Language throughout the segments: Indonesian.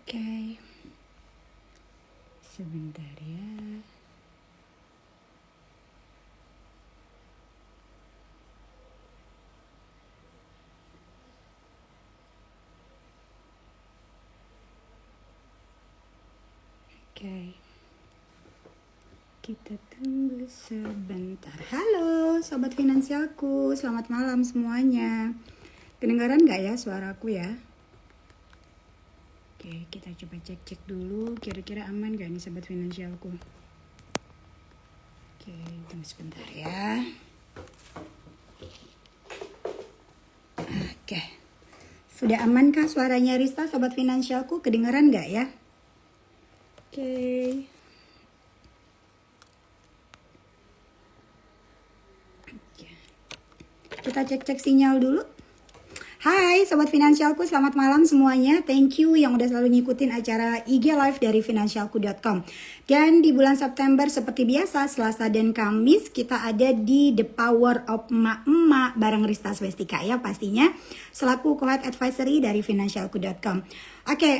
Oke, sebentar ya. Oke, kita tunggu sebentar. Halo Sobat Finansialku, selamat malam semuanya. Kedengaran nggak ya suaraku ya? Oke, kita coba cek-cek dulu, kira-kira aman nggak nih Sobat Finansialku? Oke, tunggu sebentar ya. Oke, sudah aman kah suaranya Rista Sobat Finansialku? Kedengaran nggak ya? Oke. Kita cek-cek sinyal dulu. Hai Sobat Finansialku, selamat malam semuanya. Thank you yang udah selalu ngikutin acara IG Live dari finansialku.com. Dan di bulan September seperti biasa, Selasa dan Kamis kita ada di The Power of Emak-Emak bareng Rista Swestika ya pastinya. Selaku Co-Head Advisory dari finansialku.com. Oke,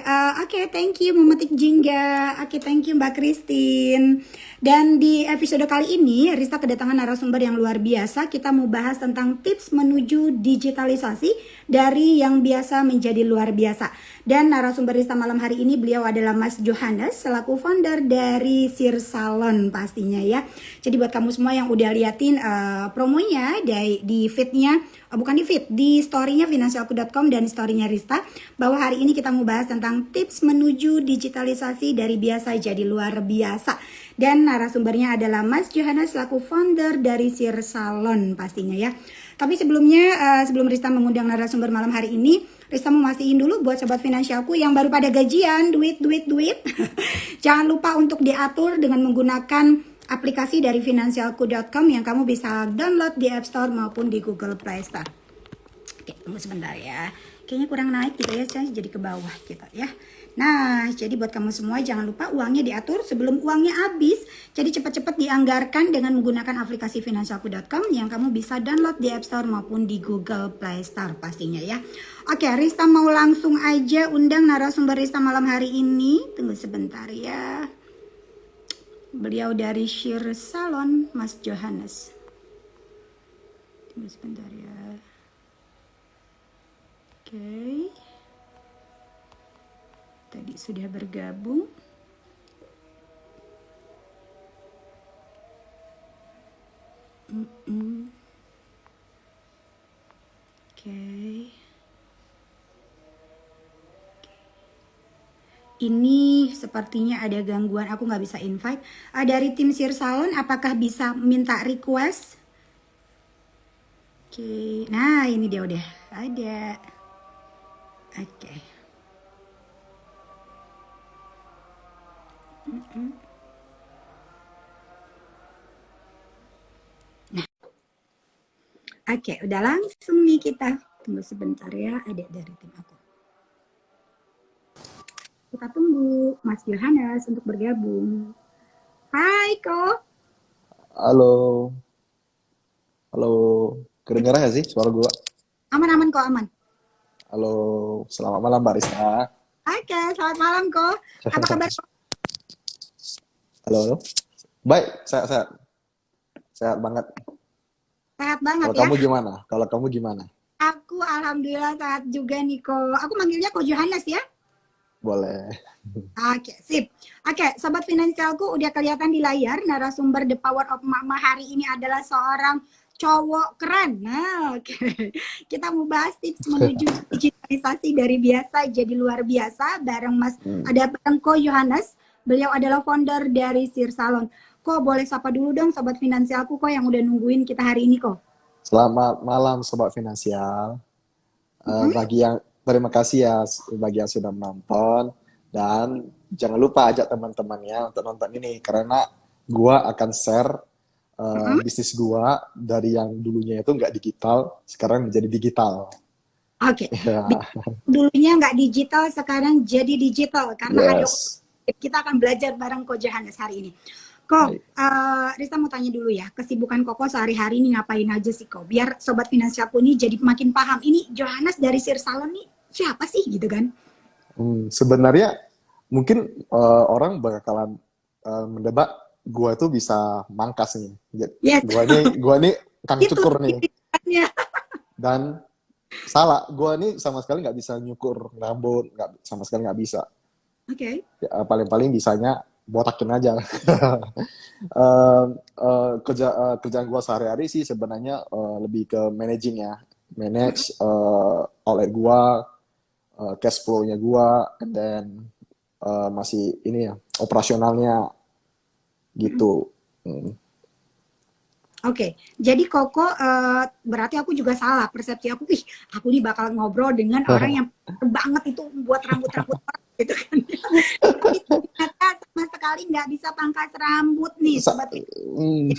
thank you memetik Jingga. Oke, thank you Mbak Christine. Dan di episode kali ini, Rista kedatangan narasumber yang luar biasa. Kita mau bahas tentang tips menuju digitalisasi dari yang biasa menjadi luar biasa. Dan narasumber Rista malam hari ini, beliau adalah Mas Johannes, selaku founder dari Sir Salon pastinya ya. Jadi buat kamu semua yang udah liatin promonya di feednya, bukan di feed, di storynya finansialku.com dan storynya Rista, bahwa hari ini kita mau bahas tentang tips menuju digitalisasi dari biasa jadi luar biasa. Dan narasumbernya adalah Mas Johannes selaku founder dari Sir Salon pastinya ya. Tapi sebelumnya, sebelum Rista mengundang narasumber malam hari ini, Rista mau mastiin dulu buat sobat finansialku yang baru pada gajian, duit. Jangan lupa untuk diatur dengan menggunakan aplikasi dari finansialku.com yang kamu bisa download di App Store maupun di Google Play Store. Oke, tunggu sebentar ya. Kayaknya kurang naik gitu ya, saya jadi ke bawah gitu ya. Nah, jadi buat kamu semua jangan lupa uangnya diatur sebelum uangnya habis. Jadi cepat-cepat dianggarkan dengan menggunakan aplikasi finansialku.com yang kamu bisa download di App Store maupun di Google Play Store pastinya ya. Oke, Rista mau langsung aja undang narasumber Rista malam hari ini. Tunggu sebentar ya. Beliau dari Sir Salon, Mas Johannes. Tunggu sebentar ya. Oke. Tadi sudah bergabung. Oke. Ini sepertinya ada gangguan, aku nggak bisa invite. Dari tim Sir Salon, apakah bisa minta request? Oke, nah ini dia udah ada. Oke. Nah, oke, udah langsung nih kita. Tunggu sebentar ya, ada dari tim aku. Kita tunggu Mas Johannes untuk bergabung. Hai Ko. Halo, halo, kedengaran gak sih suara gua? Aman Ko, aman. Halo, selamat malam Mbak Rista. Oke, selamat malam Ko. Apa kabar Ko? Halo, baik, sehat, sehat banget. Sehat banget Kalau ya. kamu gimana? Kalau kamu gimana? Aku alhamdulillah sehat juga nih Ko. Aku manggilnya Ko Johannes ya. Boleh. Oke, sip. Oke, sobat finansialku udah kelihatan di layar narasumber The Power of Mama hari ini adalah seorang cowok keren. Nah, oke. Kita mau bahas tips menuju digitalisasi dari biasa jadi luar biasa bareng ada bareng Ko Johannes. Beliau adalah founder dari Sir Salon. Ko, boleh sapa dulu dong sobat finansialku Ko yang udah nungguin kita hari ini Ko. Selamat malam Sobat Finansial. Terima kasih ya bagi yang sudah menonton, dan jangan lupa ajak teman-temannya untuk nonton ini karena gua akan share bisnis gua dari yang dulunya itu nggak digital sekarang menjadi digital. Oke. Ya. Dulunya nggak digital, sekarang jadi digital karena ada. Yes. Kita akan belajar bareng Ko Johannes hari ini. Ko, Rista mau tanya dulu ya, kesibukan Koko sehari-hari ini ngapain aja sih Ko? Biar sobat finansialku ini jadi makin paham. Ini Johannes dari Sir Salon nih siapa sih gitu kan? Sebenarnya mungkin orang bakalan mendebak gua itu bisa mangkas nih. Yes, Gua nih kang itu cukur nih. tipikalnya. Dan salah, gua nih sama sekali nggak bisa nyukur rambut, nggak sama sekali nggak bisa. Oke. Ya, paling-paling bisanya botakin aja. Kerjaan gua sehari-hari sih sebenarnya lebih ke managing ya, manage outlet gua, cash flow-nya gua, and then masih ini ya operasionalnya gitu. Hmm. Oke, jadi Koko berarti aku juga salah persepsi aku. Ih, aku nih bakal ngobrol dengan orang yang pinter banget itu buat rambut-rambut orang gitu kan. Tapi ternyata sama sekali nggak bisa pangkas rambut nih, Sa- sobat. hmm,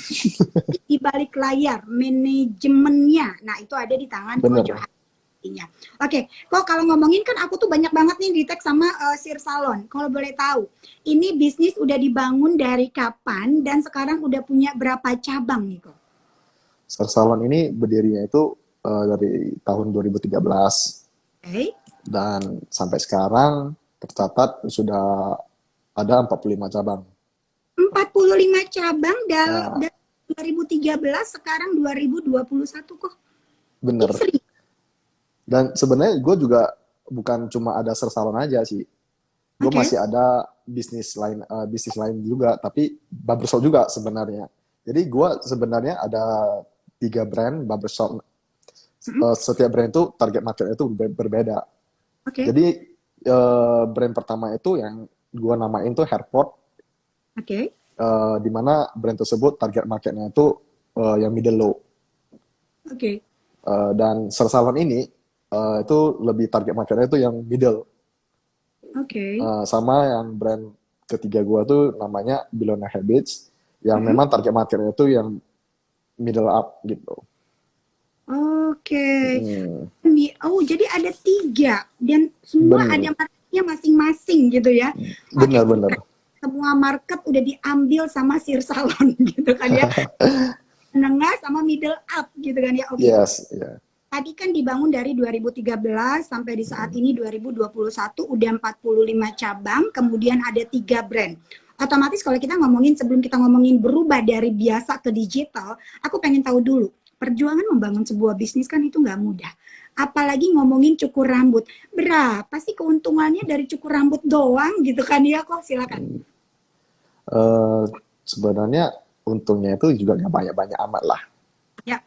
Di balik layar manajemennya. Nah, itu ada di tangan Ko bener. Johaninya. Oke, kok kalau ngomongin kan aku tuh banyak banget nih di tag sama Sir Salon. Kalau boleh tahu, ini bisnis udah dibangun dari kapan dan sekarang udah punya berapa cabang nih kok? Sir Salon ini berdirinya itu dari tahun 2013 Oke. dan sampai sekarang tercatat sudah ada 45 cabang. 45 cabang Ya, dari 2013 sekarang 2021 kok. bener. Ini sering. Dan sebenarnya gue juga bukan cuma ada Sir Salon aja sih. Gue Oke. masih ada bisnis lain juga, tapi barbershop juga sebenarnya. Jadi gue sebenarnya ada 3 brand barbershop. Mm-mm. Setiap brand itu target marketnya itu berbeda. Oke. Jadi brand pertama itu yang gue namain tuh Hairport, Oke. di mana brand tersebut target marketnya itu yang middle low. Oke. Dan Sir Salon ini itu lebih target marketnya itu yang middle. Oke. Sama yang brand ketiga gua tuh namanya Billionaire Habits, yang Mm-mm. memang target marketnya itu yang middle up gitu. Oke. Hmm, Oh, jadi ada 3 dan semua bener, ada marketnya masing-masing gitu ya. Oke, bener. semua market udah diambil sama Sir Salon gitu kan ya. Menengah sama middle up gitu kan ya. Oke. Yes, ya. Tadi kan dibangun dari 2013 sampai di saat ini 2021 udah 45 cabang, kemudian ada 3 brand. Otomatis kalau kita ngomongin sebelum kita ngomongin berubah dari biasa ke digital, aku pengen tahu dulu, perjuangan membangun sebuah bisnis kan itu nggak mudah. Apalagi ngomongin cukur rambut. Berapa sih keuntungannya dari cukur rambut doang gitu kan ya kok? Silakan. Eh, Sebenarnya untungnya itu juga nggak banyak-banyak amat lah. Ya.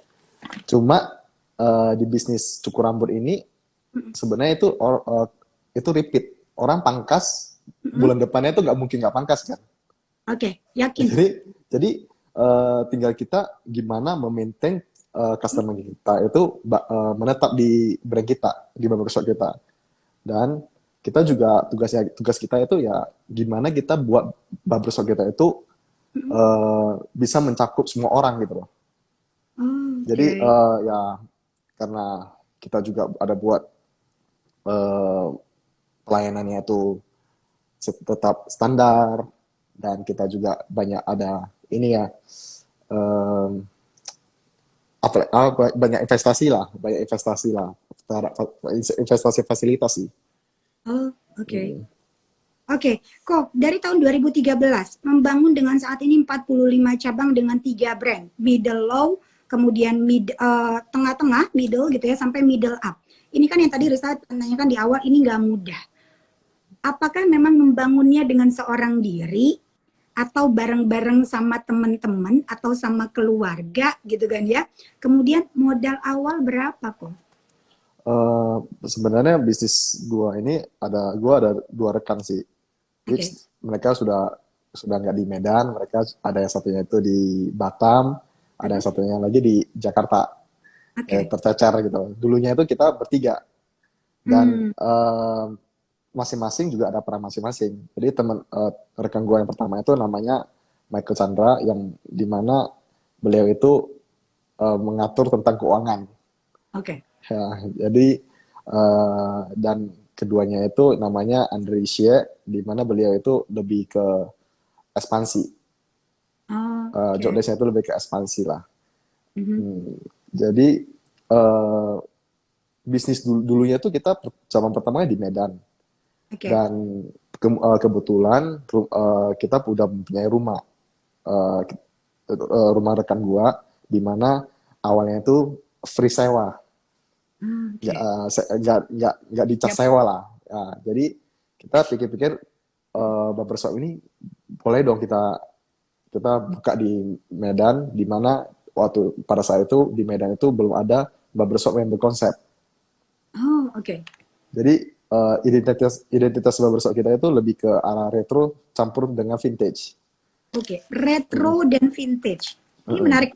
Cuma di bisnis cukur rambut ini sebenarnya itu repeat. Orang pangkas bulan depannya itu nggak mungkin nggak pangkas kan. Oke, yakin. Jadi tinggal kita gimana memaintain customer kita itu menetap di brand kita, di barbershop kita. Dan kita juga tugas kita itu ya gimana kita buat barbershop kita itu bisa mencakup semua orang gitu loh. Jadi Oke. ya karena kita juga ada buat eh, pelayanannya itu tetap standar dan kita juga banyak ada ini ya em, banyak investasi lah, investasi fasilitas sih. Oh, oke. Hmm. Oke, kok dari tahun 2013 membangun dengan saat ini 45 cabang dengan 3 brand, middle low, kemudian tengah-tengah, middle gitu ya, sampai middle up. Ini kan yang tadi Risa tanyakan di awal, ini nggak mudah. Apakah memang membangunnya dengan seorang diri, atau bareng-bareng sama teman-teman, atau sama keluarga gitu kan ya. Kemudian modal awal berapa kok? Eh, Sebenarnya bisnis gua ada 2 rekan sih, which Oke, mereka sudah nggak di Medan, mereka ada yang satunya itu di Batam, ada yang satunya lagi di Jakarta, oke. tercecer gitu. Dulunya itu kita bertiga dan Hmm, masing-masing juga ada peran masing-masing. Jadi rekan gue yang pertama itu namanya Michael Chandra, yang dimana beliau itu mengatur tentang keuangan. oke. Ya, jadi dan keduanya itu namanya Andre Xie, di mana beliau itu lebih ke ekspansi. Job Oke. desk itu lebih ke ekspansi lah. Mhm. Hmm, jadi uh, bisnis dulunya tuh kita cabang pertamanya di Medan, Oke. dan kebetulan kita udah mempunyai rumah, eh, rumah rekan gua, di mana awalnya itu free sewa, nggak Oke. nggak dicas Yap. sewa lah. Nah, jadi kita pikir-pikir barbershop ini boleh dong kita buka di Medan, di mana waktu pada saat itu di Medan itu belum ada barbershop yang berkonsep. Oh, oke. Jadi identitas identitas barbershop kita itu lebih ke arah retro campur dengan vintage. Oke, retro Mm, dan vintage. Ini mm. menarik.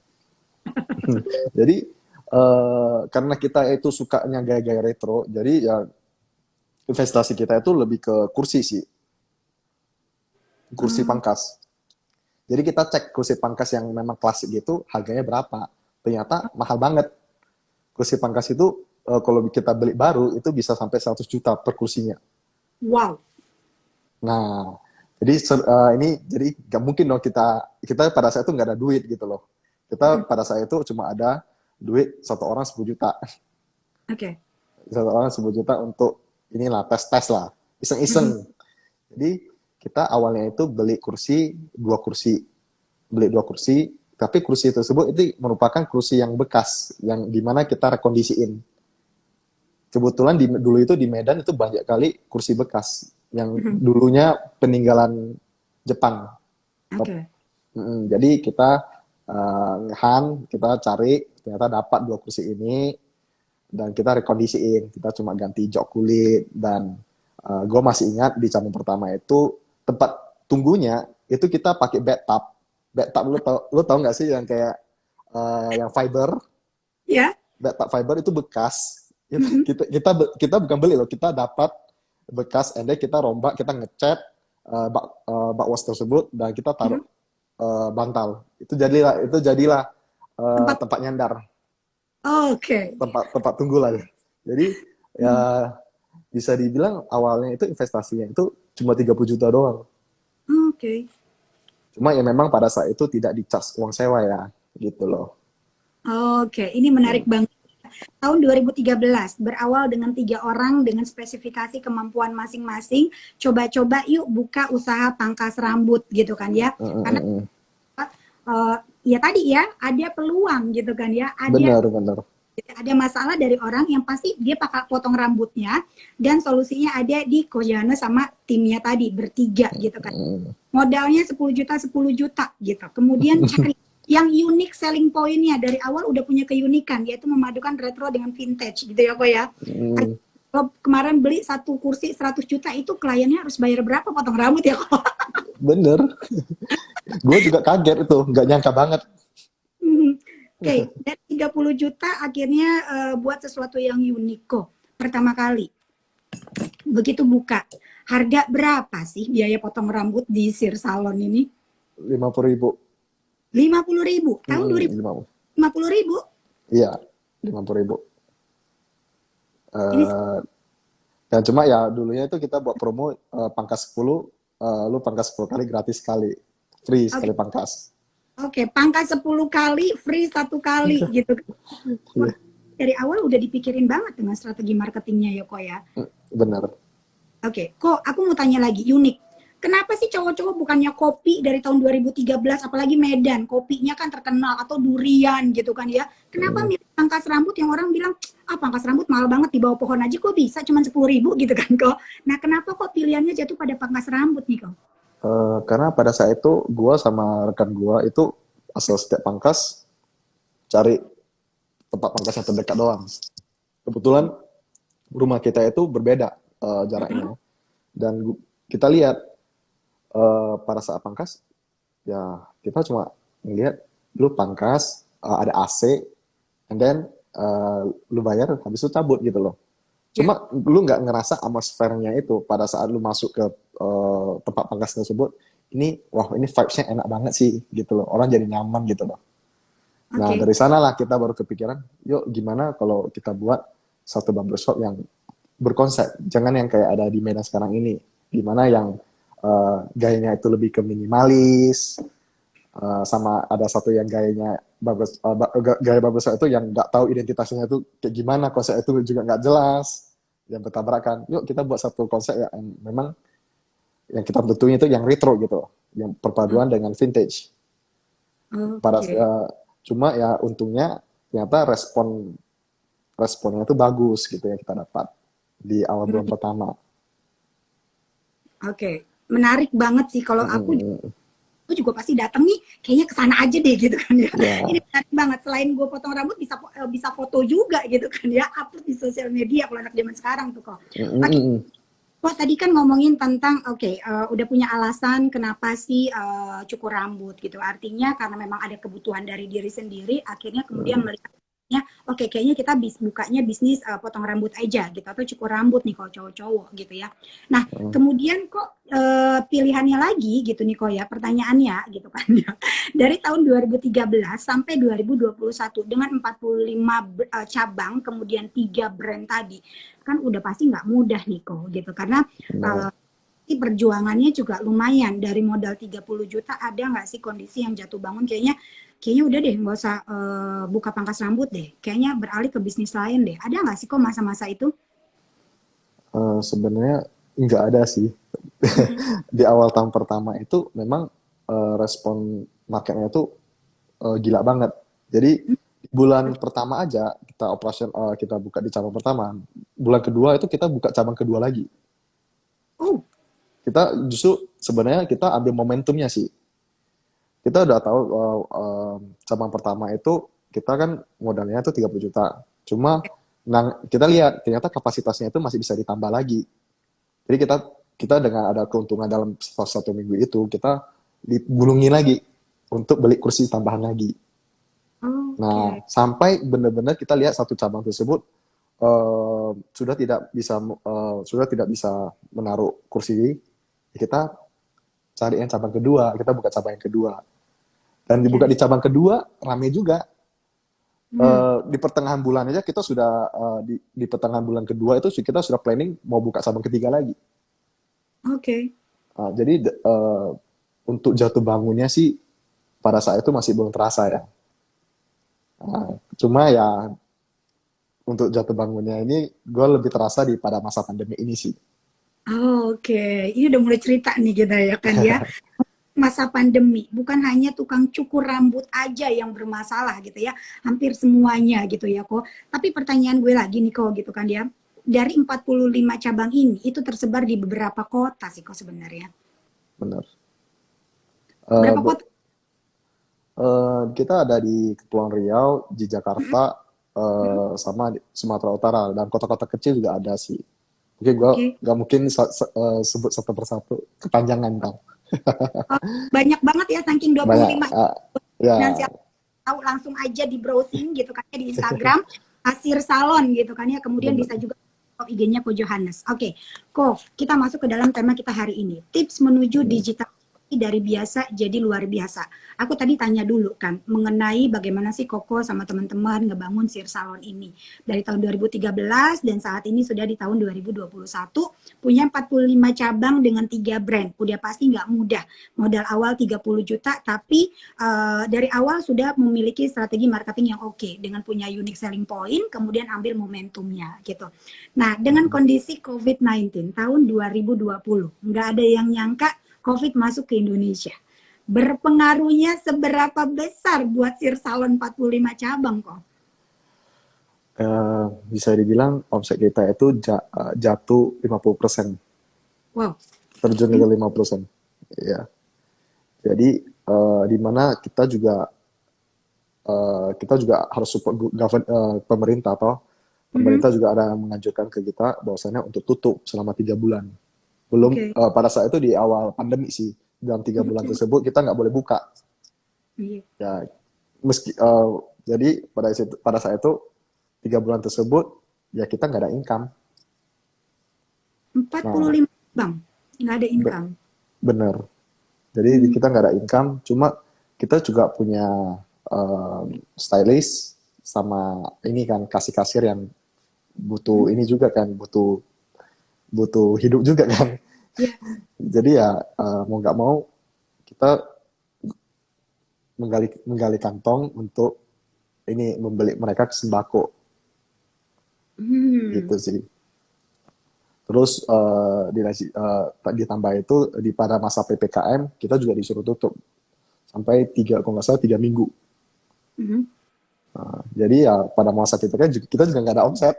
Jadi karena kita itu sukanya gaya-gaya retro, jadi ya investasi kita itu lebih ke kursi sih, kursi Oh, pangkas. Jadi kita cek kursi pangkas yang memang klasik gitu harganya berapa. Ternyata mahal banget. Kursi pangkas itu kalau kita beli baru itu bisa sampai 100 juta per kursinya. wow. Nah, jadi ini jadi nggak mungkin dong kita pada saat itu nggak ada duit gitu loh. Kita Mm, pada saat itu cuma ada duit satu orang 10 juta, oke. satu orang 10 juta untuk inilah tes-tes lah, Mm, iseng-iseng. Jadi kita awalnya itu beli dua kursi, tapi kursi tersebut itu merupakan kursi yang bekas, yang dimana kita rekondisiin. Kebetulan dulu itu di Medan itu banyak kali kursi bekas yang mm, dulunya peninggalan Jepang. oke. Jadi kita kita cari, ternyata dapat dua kursi ini dan kita rekondisiin. Kita cuma ganti jok kulit dan gue masih ingat di cabang pertama itu tempat tunggunya itu kita pakai bathtub. Bathtub lu tau nggak sih yang kayak yang fiber, Ya. bathtub fiber itu bekas. Mm, Kita bukan beli loh, kita dapat bekas, and then kita rombak, kita ngecat bak was tersebut dan kita taruh mm. bantal. Itu jadilah Tempat. tempat nyandar, Oke. tempat tempat tunggu lah. Jadi ya Mm, bisa dibilang awalnya itu investasinya itu cuma 30 juta doang. oke. Cuma ya memang pada saat itu tidak dicas uang sewa ya, gitu loh. Oke, ini menarik Hmm. banget. Tahun 2013 berawal dengan 3 orang dengan spesifikasi kemampuan masing-masing. Coba-coba yuk buka usaha pangkas rambut gitu kan ya. Hmm, hmm, Karena hmm, hmm. ya tadi ya ada peluang gitu kan ya. Ada Benar, benar. masalah dari orang yang pasti dia pakai potong rambutnya dan solusinya ada di Kojana sama timnya tadi bertiga gitu kan. Hmm. Modalnya 10 juta 10 juta gitu. Kemudian cari yang unik selling point-nya dari awal udah punya keunikan yaitu memadukan retro dengan vintage gitu ya kok ya. Hmm. Kalau kemarin beli satu kursi 100 juta itu kliennya harus bayar berapa potong rambut ya kok? Bener. Gue juga kaget itu, nggak nyangka banget. Oke, dari 30 juta akhirnya buat sesuatu yang unik kok. Pertama kali begitu buka, harga berapa sih biaya potong rambut di Sir Salon ini? 50 ribu. 50.000 tahun Hmm, 2000. 50. 50.000. Iya, 50 ribu. Ini Eh, dan cuma ya dulunya itu kita buat promo pangkas 10, lu pangkas 10 kali gratis sekali. Free oke. sekali pangkas. Oke, pangkas 10 kali, free 1 kali gitu. Wah, Iya, dari awal udah dipikirin banget dengan strategi marketingnya ya kok ya. benar. Oke, kok aku mau tanya lagi, unik. Kenapa sih cowok-cowok bukannya kopi dari tahun 2013, apalagi Medan, kopinya kan terkenal, atau durian gitu kan ya. Kenapa Hmm. milih pangkas rambut yang orang bilang, ah pangkas rambut mahal banget di bawah pohon aja kok bisa cuma 10.000 gitu kan kok. Nah kenapa kok pilihannya jatuh pada pangkas rambut nih kok? Karena pada saat itu gua sama rekan gua itu asal setiap pangkas cari tempat pangkas yang terdekat doang. Kebetulan rumah kita itu berbeda jaraknya, dan kita lihat pada saat pangkas ya kita cuma ngelihat lu pangkas ada AC, and then lu bayar habis itu cabut gitu loh. Ya, Cuma lu nggak ngerasa atmosfernya itu pada saat lu masuk ke tempat pangkas tersebut. Ini wah, ini vibes-nya enak banget sih gitu loh, orang jadi nyaman gitu loh. Nah oke. dari sanalah kita baru kepikiran, yuk gimana kalau kita buat satu barbershop yang berkonsep, jangan yang kayak ada di Medan sekarang ini, dimana yang gayanya itu lebih ke minimalis, sama ada satu yang gayanya gaya barbershop itu yang nggak tahu identitasnya itu kayak gimana, konsep itu juga nggak jelas, yang bertabrakan. Yuk kita buat satu konsep yang memang yang kita tentunya itu yang retro gitu, yang perpaduan dengan vintage. Pada Oke. cuma ya untungnya ternyata responnya itu bagus gitu yang kita dapat di awal bulan Hmm, pertama. oke. Menarik banget sih kalau Mm-mm. aku juga pasti datang nih kayaknya ke sana aja deh gitu kan ya. Ini Ya, menarik banget. Selain gue potong rambut bisa foto juga gitu kan ya, upload di sosial media kalau anak zaman sekarang tuh kok. Oke, mm-mm. kok tadi kan ngomongin tentang udah punya alasan kenapa sih cukur rambut gitu. Artinya karena memang ada kebutuhan dari diri sendiri, akhirnya kemudian melihatnya oke kayaknya kita bukanya bisnis potong rambut aja gitu atau cukur rambut nih kalau cowok-cowok gitu ya. Nah, kemudian kok pilihannya lagi gitu nih kok ya pertanyaannya gitu kan ya. Dari tahun 2013 sampai 2021 dengan 45 cabang kemudian 3 brand tadi kan udah pasti nggak mudah nih kok gitu karena Benar. perjuangannya juga lumayan dari modal 30 juta ada nggak sih kondisi yang jatuh bangun kayaknya udah deh nggak usah buka pangkas rambut deh kayaknya beralih ke bisnis lain deh ada nggak sih kok masa-masa itu. Sebenarnya nggak ada sih. Mm-mm. Di awal tahun pertama itu memang respon marketnya itu gila banget. Jadi di bulan pertama aja kita buka di cabang pertama. Bulan kedua itu kita buka cabang kedua lagi. Oh, Kita justru sebenarnya kita ambil momentumnya sih. Kita udah tahu cabang pertama itu kita kan modalnya itu 30 juta. Cuma kita lihat ternyata kapasitasnya itu masih bisa ditambah lagi. Jadi kita kita dengan ada keuntungan dalam satu minggu itu kita digulungi lagi untuk beli kursi tambahan lagi. Nah, oke. sampai benar-benar kita lihat satu cabang tersebut sudah tidak bisa menaruh kursi, kita cari yang cabang kedua, kita buka cabang yang kedua. Dan dibuka Ya. di cabang kedua rame juga. Hmm, Di pertengahan bulan aja kita sudah di pertengahan bulan kedua itu kita sudah planning mau buka cabang ketiga lagi. oke. Jadi untuk jatuh bangunnya sih pada saat itu masih belum terasa ya. Cuma ya untuk jatuh bangunnya ini gue lebih terasa di pada masa pandemi ini sih. Oke, ini udah mulai cerita nih kita ya kan ya. Masa pandemi, bukan hanya tukang cukur rambut aja yang bermasalah gitu ya, hampir semuanya gitu ya kok. Tapi pertanyaan gue lagi nih kok gitu kan ya, dari 45 cabang ini itu tersebar di beberapa kota sih kok sebenarnya. Benar. Berapa kota? Kita ada di Kepulauan Riau, di Mm-mm, Jakarta, mm-mm. sama di Sumatera Utara dan kota-kota kecil juga ada sih. Oke, gue Oke. gak mungkin sebut satu persatu kepanjangan tau. Oh, banyak banget ya saking Banyak, 25 ya finansial tahu langsung aja di browsing gitu kan ya di Instagram Asir Salon gitu kan ya kemudian benar. bisa juga IG-nya Ko Johannes. Oke, Ko, kita masuk ke dalam tema kita hari ini. Tips menuju Hmm. digital dari biasa jadi luar biasa. Aku tadi tanya dulu kan mengenai bagaimana sih Koko sama teman-teman ngebangun Sir Salon ini. Dari tahun 2013 dan saat ini sudah di tahun 2021 punya 45 cabang dengan 3 brand. Udah pasti nggak mudah. Modal awal 30 juta tapi dari awal sudah memiliki strategi marketing yang oke dengan punya unique selling point, kemudian ambil momentumnya gitu. Nah, dengan kondisi COVID-19 tahun 2020, nggak ada yang nyangka COVID masuk ke Indonesia. Berpengaruhnya seberapa besar buat Sir Salon 45 cabang kok? Bisa dibilang omset kita itu jatuh 50%, Wow, terjun ke 50%. Ya. Jadi di mana kita juga harus support pemerintah atau mm-hmm. pemerintah juga ada menganjurkan ke kita bahwasannya untuk tutup selama 3 bulan. Belum Oke. pada saat itu di awal pandemi sih, dalam 3 bulan Mm-hmm. tersebut kita nggak boleh buka. Iya. Ya jadi pada saat itu 3 bulan tersebut ya kita nggak ada income. Nah 45 cabang, nggak ada be- income. bener. Jadi Hmm. kita nggak ada income, cuma kita juga punya stylist sama ini kan kasir-kasir yang butuh ini juga kan, butuh butuh hidup juga kan. Ya. Jadi ya mau nggak mau kita menggali menggali kantong untuk ini membeli mereka sembako Hmm. gitu sih. Terus ditambah itu pada masa PPKM kita juga disuruh tutup sampai kalau nggak salah 3 minggu. Mhm. Jadi ya pada masa PPKM kita juga nggak ada omset.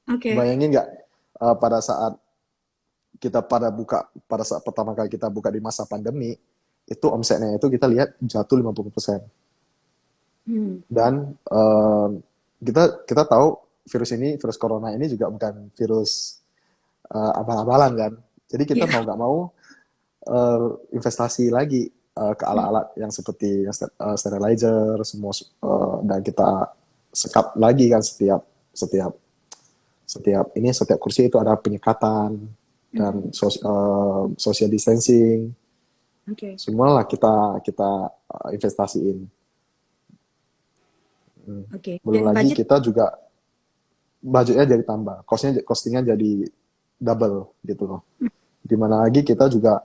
Oke. Bayangin nggak pada saat pada saat pertama kali kita buka di masa pandemi itu omsetnya itu kita lihat jatuh 50%. Hmm. Dan kita tahu virus corona ini juga bukan virus abal-abalan kan. Jadi kita Ya. mau nggak mau investasi lagi ke Hmm. alat-alat yang seperti sterilizer semua, dan kita sekap lagi kan setiap setiap kursi itu ada penyekatan dan Mhm. social distancing. Oke. Semualah kita kita investasiin. Oke. Belum Dan lagi budget. kita juga budgetnya jadi tambah, costingnya jadi double gitu loh. Dimana lagi kita juga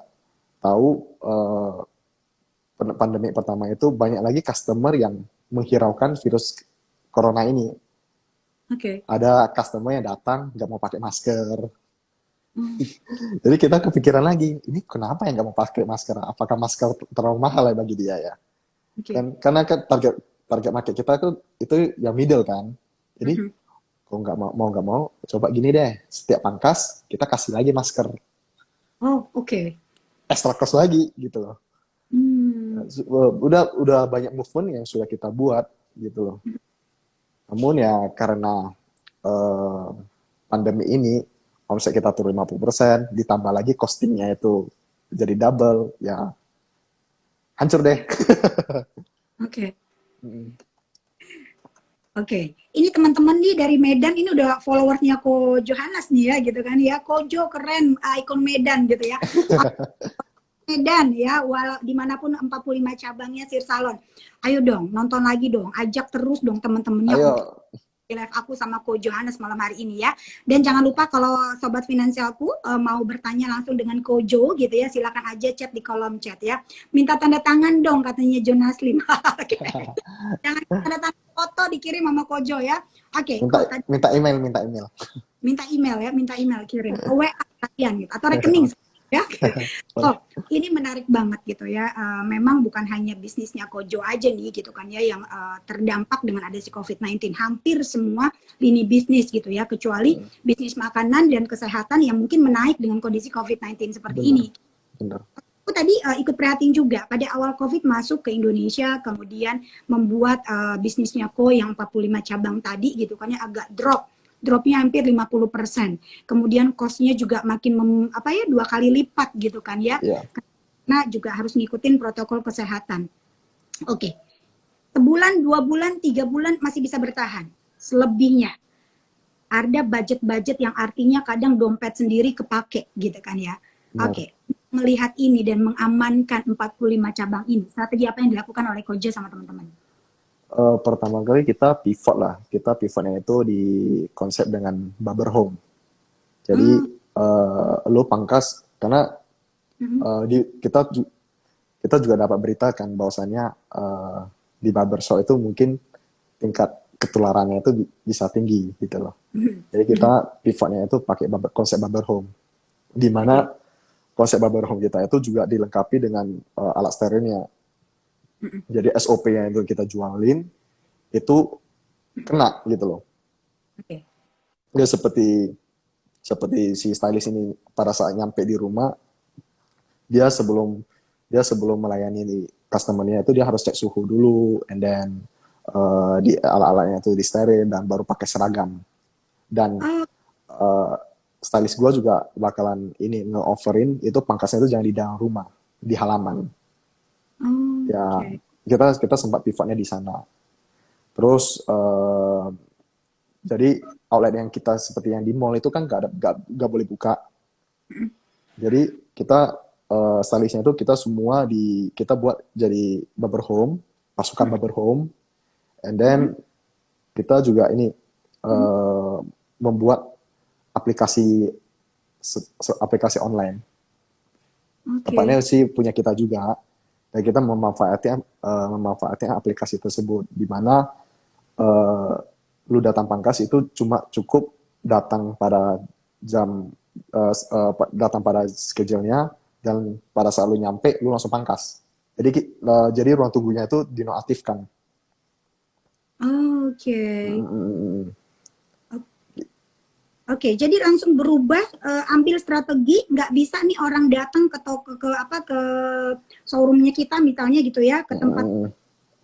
tahu pandemi pertama itu banyak lagi customer yang menghiraukan virus corona ini. Oke. Ada customer yang datang nggak mau pakai masker. Hmm. Jadi kita kepikiran lagi, ini kenapa yang nggak mau pakai masker? Apakah masker terlalu mahal ya bagi dia ya? Oke. Kan karena kan target target market kita itu yang middle kan. Jadi Mhm. kalau nggak mau, coba gini deh, setiap pangkas kita kasih lagi masker, Oh, oke. extra cost lagi gitu loh. Hmm. Udah banyak movement yang sudah kita buat gitu loh. Namun ya karena eh, pandemi ini omset kita turun 50%, ditambah lagi costingnya itu jadi double, ya hancur deh. Oke. Oke, ini teman-teman nih dari Medan ini udah followersnya Ko Johannes nih ya gitu kan ya. Kojo keren, ikon Medan gitu ya. Medan ya, dimanapun 45 cabangnya Sir Salon. Ayo dong, nonton lagi dong, ajak terus dong teman-temannya Ayo, untuk live aku sama Ko Johannes malam hari ini ya. Dan jangan lupa kalau sobat finansialku mau bertanya langsung dengan Kojo gitu ya, silakan aja chat di kolom chat ya. Minta tanda tangan dong katanya Jonas Lim. Jangan tanda tangan foto dikirim sama Kojo ya. Oke, minta kok tadi minta email. minta email ya, minta email kirim ke WA kalian gitu atau rekening ya. Oh, ini menarik banget gitu ya. Memang bukan hanya bisnisnya Kojo aja nih gitu kan ya yang terdampak dengan ada si COVID-19. Hampir semua lini bisnis gitu ya, kecuali bisnis makanan dan kesehatan yang mungkin menaik dengan kondisi COVID-19 seperti Bener, ini. bener. Aku tadi ikut prihatin juga pada awal COVID masuk ke Indonesia, kemudian membuat bisnisnya Ko yang 45 cabang tadi gitu kan ya agak dropnya hampir 50%. Kemudian cost-nya juga makin 2 kali lipat gitu kan ya. Ya, Karena juga harus ngikutin protokol kesehatan. Oke. Sebulan, 2 bulan, 3 bulan masih bisa bertahan. Selebihnya ada budget-budget yang artinya kadang dompet sendiri kepake gitu kan ya. bener. Oke, melihat ini dan mengamankan 45 cabang ini, strategi apa yang dilakukan oleh Koja sama teman-teman? Pertama kali kita pivot lah. Kita pivotnya itu di konsep dengan barber home. Jadi Hmm. lo pangkas karena Mhm. kita juga dapat berita kan bahwasannya di barbershop itu mungkin tingkat ketularannya itu bisa tinggi gitu loh. Mhm. Jadi Mhm. kita pivotnya itu pakai konsep barber home, di mana Oke. konsep barber home kita itu juga dilengkapi dengan alat sterilnya. Mhm. Jadi SOP-nya itu kita jualin itu kena gitu loh. Oke. Ya seperti si stylist ini pada saat nyampe di rumah, dia sebelum melayani customer-nya itu dia harus cek suhu dulu, and then di alat-alatnya itu di steril dan baru pakai seragam. Dan Oh, uh, stylist gue juga bakalan ini nge-offerin itu pangkasnya itu jangan di dalam rumah, di halaman. Ya oke. kita sempat pivotnya di sana. Terus jadi outlet yang kita seperti yang di mall itu kan gak boleh buka. Jadi kita stylistnya itu kita buat jadi barber home, pasukan Mhm. barber home, and Mhm. then kita juga ini membuat aplikasi aplikasi online. Tepatnya Oke. sih punya kita juga, dan kita memanfaatkan aplikasi tersebut di mana lu datang pangkas itu cuma cukup datang pada jam datang pada schedule-nya, dan pada saat lu nyampe lu langsung pangkas. Jadi ruang tunggunya itu dinonaktifkan. Oke. Mm-mm. Oke, jadi langsung berubah, ambil strategi, nggak bisa nih orang datang ke toko ke showroomnya kita misalnya gitu ya, ke tempat Mm-mm.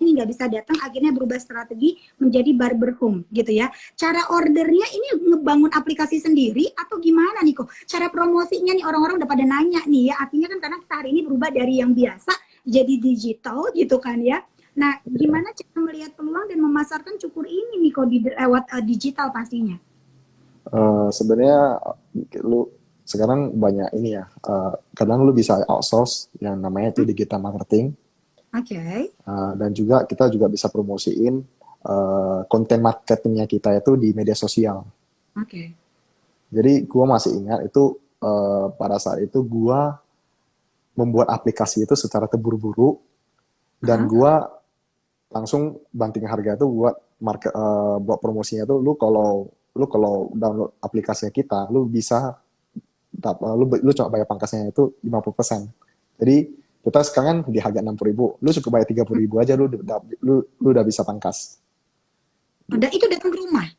ini nggak bisa datang, akhirnya berubah strategi menjadi barber home gitu ya. Cara ordernya ini ngebangun aplikasi sendiri atau gimana nih kok? Cara promosinya nih orang-orang udah pada nanya nih ya, artinya kan karena kita hari ini berubah dari yang biasa jadi digital gitu kan ya. Nah, gimana cara melihat peluang dan memasarkan cukur ini nih kok lewat digital pastinya? Sebenarnya lu sekarang banyak ini ya. Kadang lu bisa outsource yang namanya itu digital marketing. Oke. Dan juga kita juga bisa promosiin konten marketingnya kita itu di media sosial. Oke. Jadi gue masih ingat itu pada saat itu gue membuat aplikasi itu secara terburu-buru, dan Aha. gue langsung banting harga itu buat promosinya itu, lu kalau download aplikasinya kita, lu bisa lu coba bayar pangkasnya itu 50%. Jadi kita sekarang di harga 60.000, lu cukup bayar 30.000 aja, lu udah bisa pangkas. Udah itu datang ke rumah.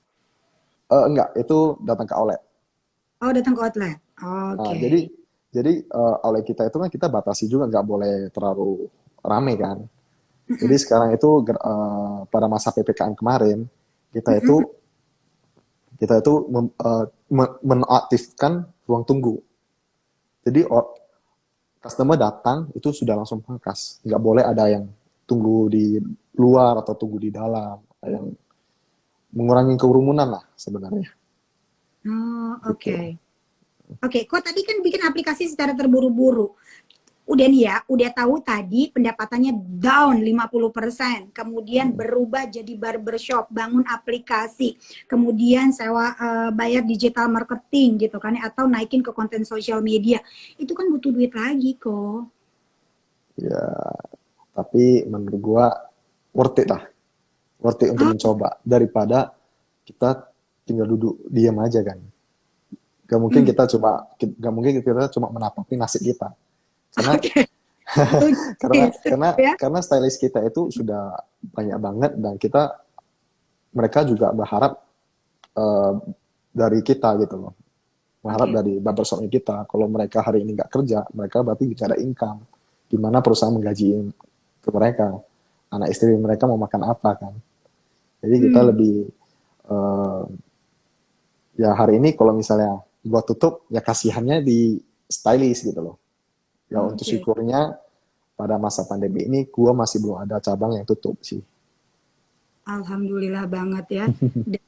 Enggak, itu datang ke outlet. Oh, datang ke outlet. Nah, Oke. jadi outlet kita itu kan kita batasi juga, nggak boleh terlalu rame kan. Jadi sekarang itu pada masa PPKM kemarin, kita itu Mm-mm. kita itu menaktifkan ruang tunggu. Jadi customer datang itu sudah langsung pangkas. Nggak boleh ada yang tunggu di luar atau tunggu di dalam, yang mengurangi kerumunan lah sebenarnya. Oh, Gitu. oke. Oke, kok tadi kan bikin aplikasi secara terburu-buru. Udah nih ya, udah tahu tadi pendapatannya down 50%, kemudian berubah jadi barbershop, bangun aplikasi, kemudian sewa, bayar digital marketing gitu kan ya, atau naikin ke konten sosial media. Itu kan butuh duit lagi kok. Ya, tapi menurut gua worth it lah. Worth it untuk Oh, mencoba daripada kita tinggal duduk diam aja kan. hmm. Gak mungkin kita cuma menapaki nasib kita. Karena Oke. Setuju, karena karena ya. karena stylist kita itu sudah banyak banget, dan mereka juga berharap eh, dari kita gitu loh. Berharap Oke. dari barbershopnya kita. Kalau mereka hari ini nggak kerja, mereka berarti tidak ada income. Gimana perusahaan menggaji ke mereka? Anak istri mereka mau makan apa kan? Jadi kita Hmm. lebih eh, ya hari ini kalau misalnya gua tutup, ya kasihannya di stylist gitu loh. Ya untuk Oke. syukurnya pada masa pandemi ini gua masih belum ada cabang yang tutup sih. Alhamdulillah banget ya. Dan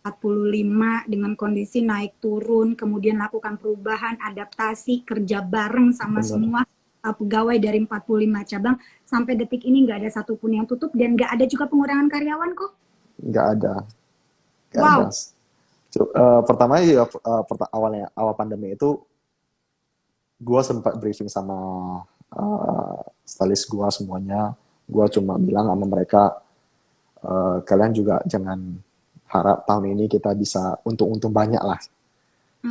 45 dengan kondisi naik turun, kemudian lakukan perubahan, adaptasi, kerja bareng sama Bener, semua pegawai dari 45 cabang. Sampai detik ini nggak ada satupun yang tutup dan nggak ada juga pengurangan karyawan kok. nggak ada, nggak ada. Wow. Pertama ya, awal pandemi itu gua sempat briefing sama stylist gua semuanya. Gua cuma bilang sama mereka, kalian juga jangan harap tahun ini kita bisa untung-untung banyak lah.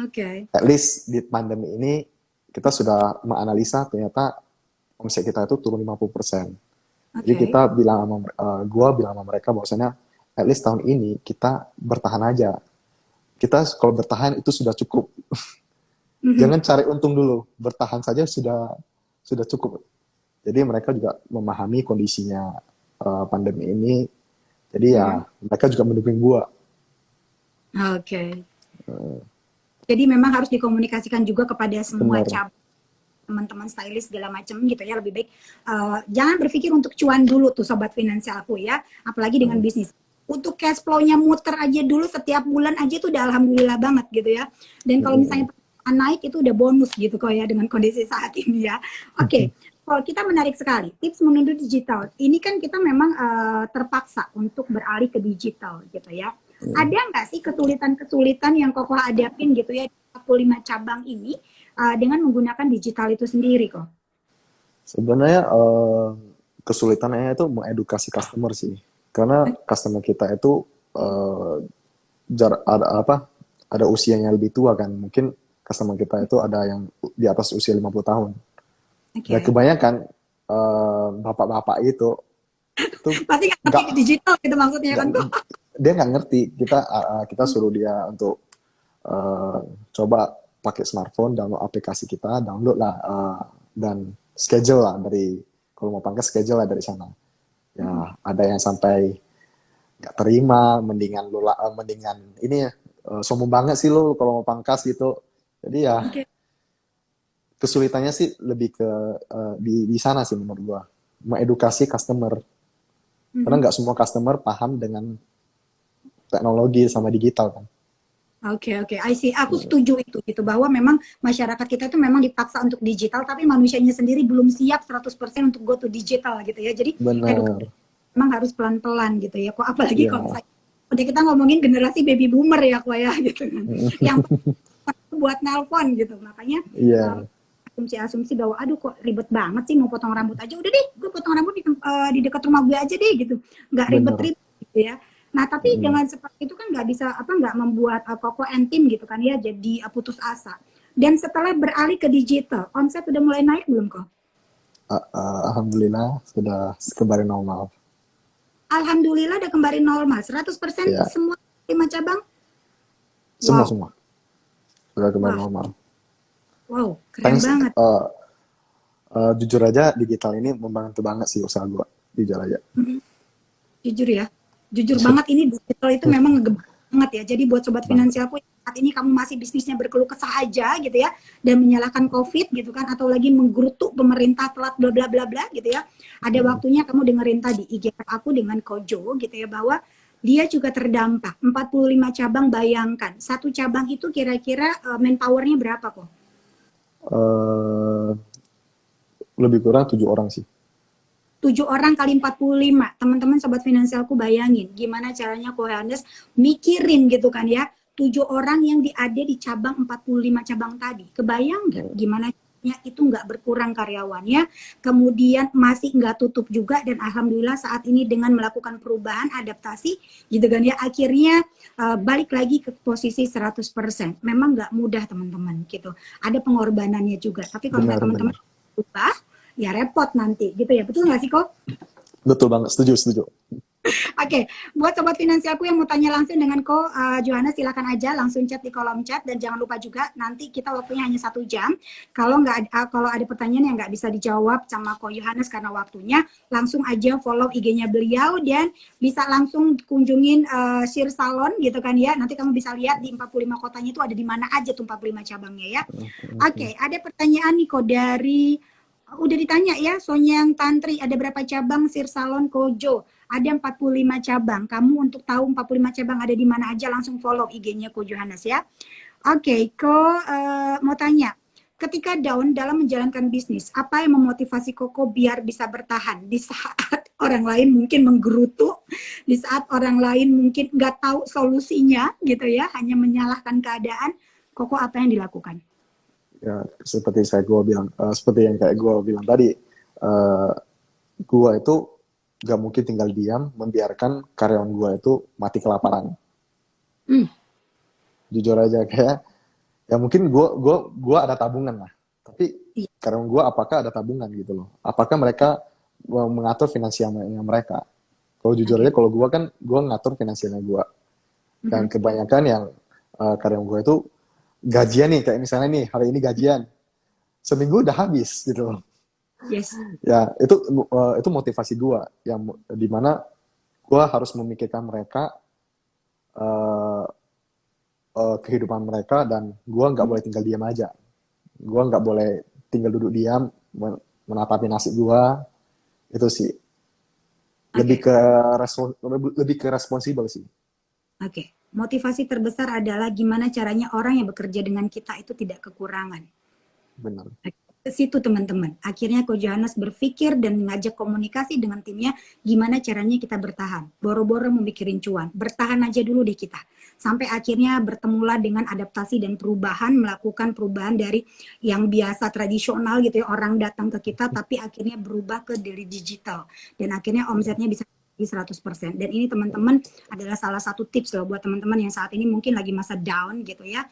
Oke. At least di pandemi ini kita sudah menganalisa, ternyata omset kita itu turun 50%. Jadi Oke. gua bilang sama mereka bahwasanya at least tahun ini kita bertahan aja. Kita kalau bertahan itu sudah cukup. Mhm. Jangan cari untung dulu, bertahan saja sudah cukup. Jadi mereka juga memahami kondisinya pandemi ini. Jadi ya Mhm. mereka juga mendukung gua. Oke. Jadi memang harus dikomunikasikan juga kepada semua Bener, cabang, teman-teman stylist segala macam gitu ya, lebih baik jangan berpikir untuk cuan dulu tuh sobat finansialku ya, apalagi dengan bisnis. Untuk cash flow-nya muter aja dulu setiap bulan aja tuh udah alhamdulillah banget gitu ya. Dan kalau misalnya naik itu udah bonus gitu kok ya dengan kondisi saat ini ya. Oke, kalau kita menarik sekali tips menuju digital. Ini kan kita memang terpaksa untuk beralih ke digital gitu ya. Ada nggak sih kesulitan-kesulitan yang Kokoh hadapin gitu ya di 45 cabang ini dengan menggunakan digital itu sendiri kok? sebenarnya kesulitannya itu mengedukasi customer sih. Karena customer kita itu eh, ada apa? ada usianya lebih tua kan. Mungkin customer kita itu ada yang di atas usia 50 tahun. Dan Oke. kebanyakan bapak-bapak itu Pasti nggak ngerti nggak digital gitu maksudnya nggak kan kok. dia nggak ngerti. Kita suruh dia untuk eh, coba pakai smartphone, download aplikasi kita, download lah dan schedule lah dari kalau mau pangkas schedule lah dari sana. Ya ada yang sampai nggak terima, mendingan ini ya sombong banget sih lo kalau mau pangkas gitu. Jadi ya Oke. kesulitannya sih lebih ke di sana sih menurut gua, mengedukasi customer. Karena Mhm. nggak semua customer paham dengan teknologi sama digital kan. Oke, oke, I see. Aku setuju itu gitu bahwa memang masyarakat kita itu memang dipaksa untuk digital tapi manusianya sendiri belum siap 100% untuk go to digital gitu ya. Jadi edukasi Bener, memang harus pelan-pelan gitu ya. Kok apalagi kalau ya. misalnya udah kita ngomongin generasi baby boomer ya kok ya gitu kan. Yang buat nelpon gitu. Makanya Iya, asumsi-asumsi bahwa aduh kok ribet banget sih mau potong rambut aja. Udah deh, gue potong rambut di dekat rumah gue aja deh gitu. Nggak bener. ribet-ribet gitu ya. Nah, tapi dengan seperti itu kan nggak bisa nggak membuat Koko and tim gitu kan ya jadi putus asa. Dan setelah beralih ke digital, omset udah mulai naik belum kok? Alhamdulillah sudah kembali normal. Alhamdulillah udah kembali normal. 100% Ya, semua 5 cabang? semua Wow. semua sudah kembali Wah, normal. wow, keren Thanks, banget. jujur aja digital ini membantu banget sih usaha gua, jujur aja. Mhm. Jujur ya, jujur banget ini digital itu memang ngegebrak banget ya. Jadi buat sobat Banget. finansialku saat ini kamu masih bisnisnya berkeluh kesah aja gitu ya dan menyalahkan COVID gitu kan atau lagi menggerutu pemerintah telat bla bla bla bla gitu ya. Ada waktunya kamu dengerin tadi IG aku dengan Kojo gitu ya bahwa dia juga terdampak 45 cabang, bayangkan satu cabang itu kira-kira manpowernya berapa kok? Eh, Lebih kurang 7 orang sih. 7 orang kali 45. Teman-teman sobat finansialku bayangin gimana caranya Kohandes mikirin gitu kan ya. 7 orang yang ada di cabang 45 cabang tadi. Kebayang nggak gimana caranya itu nggak berkurang karyawannya, kemudian masih nggak tutup juga dan alhamdulillah saat ini dengan melakukan perubahan adaptasi gitu kan ya akhirnya balik lagi ke posisi 100%. Memang nggak mudah teman-teman gitu. Ada pengorbanannya juga. Tapi kalau misalnya teman-teman Benar-benar. berubah ya repot nanti gitu ya, betul nggak sih kok? Betul banget, setuju, setuju. Oke, buat sobat finansialku yang mau tanya langsung dengan Ko Johannes silakan aja langsung chat di kolom chat dan jangan lupa juga nanti kita waktunya hanya 1 jam. Kalau ada pertanyaan yang nggak bisa dijawab sama Ko Johannes karena waktunya, langsung aja follow IG-nya beliau dan bisa langsung kunjungin Sheer Salon gitu kan ya. Nanti kamu bisa lihat di 45 kotanya itu ada di mana aja tuh 45 cabangnya ya. Oke, ada pertanyaan nih kok dari udah ditanya ya, Sonyang Tantri, ada berapa cabang Sir Salon Kojo? Ada 45 cabang. Kamu untuk tahu 45 cabang ada di mana aja langsung follow IG-nya Ko Johannes ya. Oke, mau tanya. Ketika down dalam menjalankan bisnis, apa yang memotivasi Koko biar bisa bertahan di saat orang lain mungkin menggerutu, di saat orang lain mungkin nggak tahu solusinya gitu ya, hanya menyalahkan keadaan. Koko apa yang dilakukan? Ya, seperti yang kayak gue bilang tadi, uh, gue itu gak mungkin tinggal diam membiarkan karyawan gue itu mati kelaparan. Hmm. Jujur aja kayak ya mungkin gue ada tabungan lah, tapi Iya. karyawan gue apakah ada tabungan gitu loh? Apakah mereka mengatur finansialnya mereka? Kalau jujur aja, Oke. kalau gue kan gue ngatur finansialnya gue, dan Mhm. kebanyakan yang karyawan gue itu gajian nih, kayak misalnya nih hari ini gajian seminggu udah habis gitu loh. Yes. Ya itu motivasi gue yang dimana gue harus memikirkan mereka, uh, kehidupan mereka, dan gue nggak boleh tinggal diam aja. Gue nggak boleh tinggal duduk diam menatapi nasib gue. Itu sih lebih Oke. ke lebih ke responsibel sih. Oke. Motivasi terbesar adalah gimana caranya orang yang bekerja dengan kita itu tidak kekurangan. Benar. Ke situ teman-teman. Akhirnya Ko Johannes berpikir dan mengajak komunikasi dengan timnya gimana caranya kita bertahan. Boro-boro memikirin cuan. Bertahan aja dulu deh kita. Sampai akhirnya bertemulah dengan adaptasi dan perubahan, melakukan perubahan dari yang biasa tradisional gitu ya, orang datang ke kita tapi akhirnya berubah ke dari digital. Dan akhirnya omsetnya bisa di 100%. Dan ini teman-teman adalah salah satu tips loh buat teman-teman yang saat ini mungkin lagi masa down gitu ya.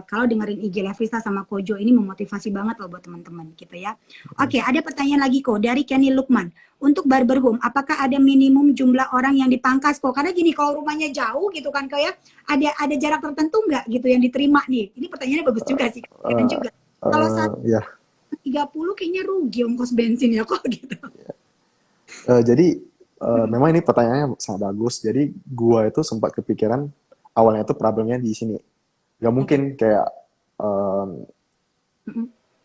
Kalau dengerin IG Live Rista sama Kojo ini memotivasi banget loh buat teman-teman gitu ya. Oke, ada pertanyaan lagi kok dari Kenny Lukman. Untuk barber home, apakah ada minimum jumlah orang yang dipangkas kok? Karena gini, kalau rumahnya jauh gitu kan kayak ada jarak tertentu nggak gitu yang diterima nih? Ini pertanyaannya bagus juga sih. Dan juga kalau Ya. 30 kayaknya rugi ongkos bensin ya kok gitu. Jadi memang ini pertanyaannya sangat bagus. Jadi gua itu sempat kepikiran awalnya itu problemnya di sini. Gak mungkin kayak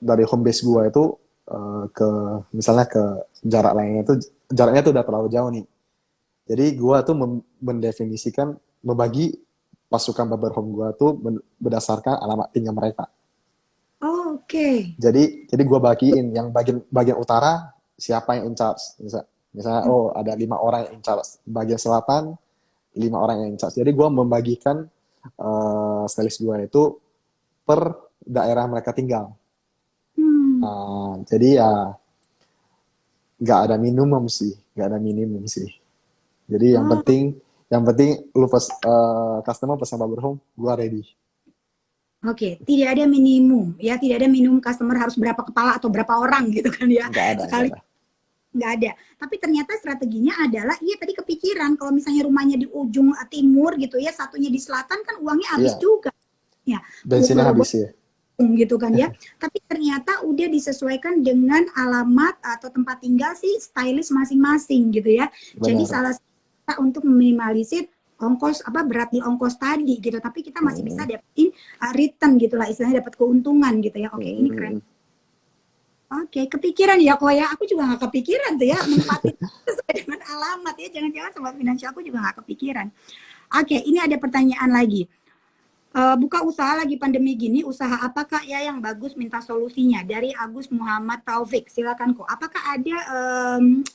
dari home base gua itu ke misalnya ke jaraknya itu udah terlalu jauh nih. Jadi gua tuh mendefinisikan membagi pasukan barber home gua tuh berdasarkan alamat tinggal mereka. Oke. Jadi gua bagiin yang bagian utara siapa yang in charge. Misalnya ada 5 orang yang in charge. Bagian selatan 5 orang yang in charge. Jadi gue membagikan stylist gue itu per daerah mereka tinggal. Jadi ya nggak ada minimum sih. Jadi yang penting lu customer pesan barber home, gue ready. Oke, tidak ada minimum ya, tidak ada minimum customer harus berapa kepala atau berapa orang gitu kan ya. Nggak ada. Tapi ternyata strateginya adalah, iya tadi kepikiran kalau misalnya rumahnya di ujung timur gitu ya, satunya di selatan kan uangnya habis juga. Ya, bensinnya habis ya. Gitu kan ya. Tapi ternyata udah disesuaikan dengan alamat atau tempat tinggal si stylist masing-masing gitu ya. Benar. Jadi salah satu untuk meminimalisir ongkos berat di ongkos tadi gitu, tapi kita masih bisa dapetin return gitulah, istilahnya dapat keuntungan gitu ya. Oke, ini keren. Oke, kepikiran ya kok ya. Aku juga nggak kepikiran tuh ya menempatin sesuai dengan alamat ya. Jangan-jangan sobat finansial aku juga nggak kepikiran. Oke, ini ada pertanyaan lagi. Buka usaha lagi pandemi gini, usaha apakah ya yang bagus, minta solusinya dari Agus Muhammad Taufik. Silakan kok. Apakah ada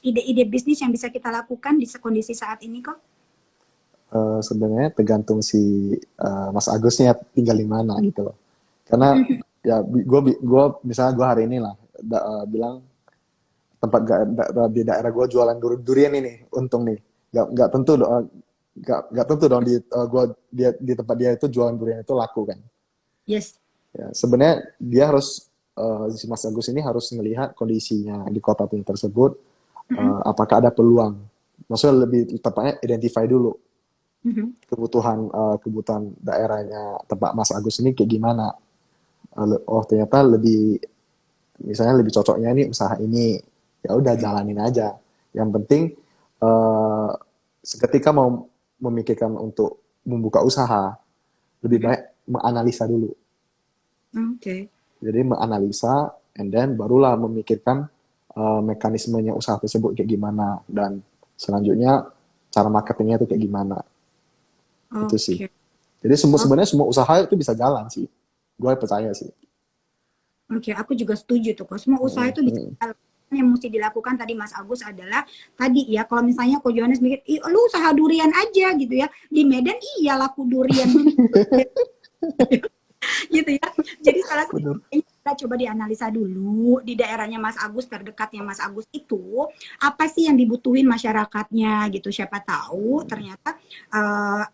ide-ide bisnis yang bisa kita lakukan di kondisi saat ini kok? Sebenarnya tergantung si Mas Agusnya tinggal di mana gitu loh. Karena ya gue misalnya gue hari ini lah bilang tempat di daerah gue jualan durian ini untung nih. Gak tentu dong di tempat dia itu jualan durian itu laku kan. Yes. Ya, sebenarnya dia harus si Mas Agus ini harus melihat kondisinya di kota tersebut, apakah ada peluang. Maksudnya lebih tepatnya identify dulu kebutuhan daerahnya tempat Mas Agus ini kayak gimana. Oh ternyata misalnya lebih cocoknya ini usaha ini, ya udah jalanin aja. Yang penting seketika mau memikirkan untuk membuka usaha, lebih baik menganalisa dulu. Oke. Jadi menganalisa, and then barulah memikirkan mekanismenya usaha tersebut kayak gimana, dan selanjutnya cara marketingnya itu kayak gimana. Itu sih. Jadi sebenarnya semua usaha itu bisa jalan sih. Gue percaya sih. Oke, aku juga setuju tuh kok. Semua usaha itu bisa jalan. Yang mesti dilakukan tadi Mas Agus adalah tadi ya, kalau misalnya Ko Johannes mikir, lu usaha durian aja gitu ya. Di Medan iya laku durian. Gitu ya. Jadi salah satu kita coba dianalisa dulu di daerahnya Mas Agus, terdekatnya Mas Agus itu apa sih yang dibutuhin masyarakatnya gitu. Siapa tahu ternyata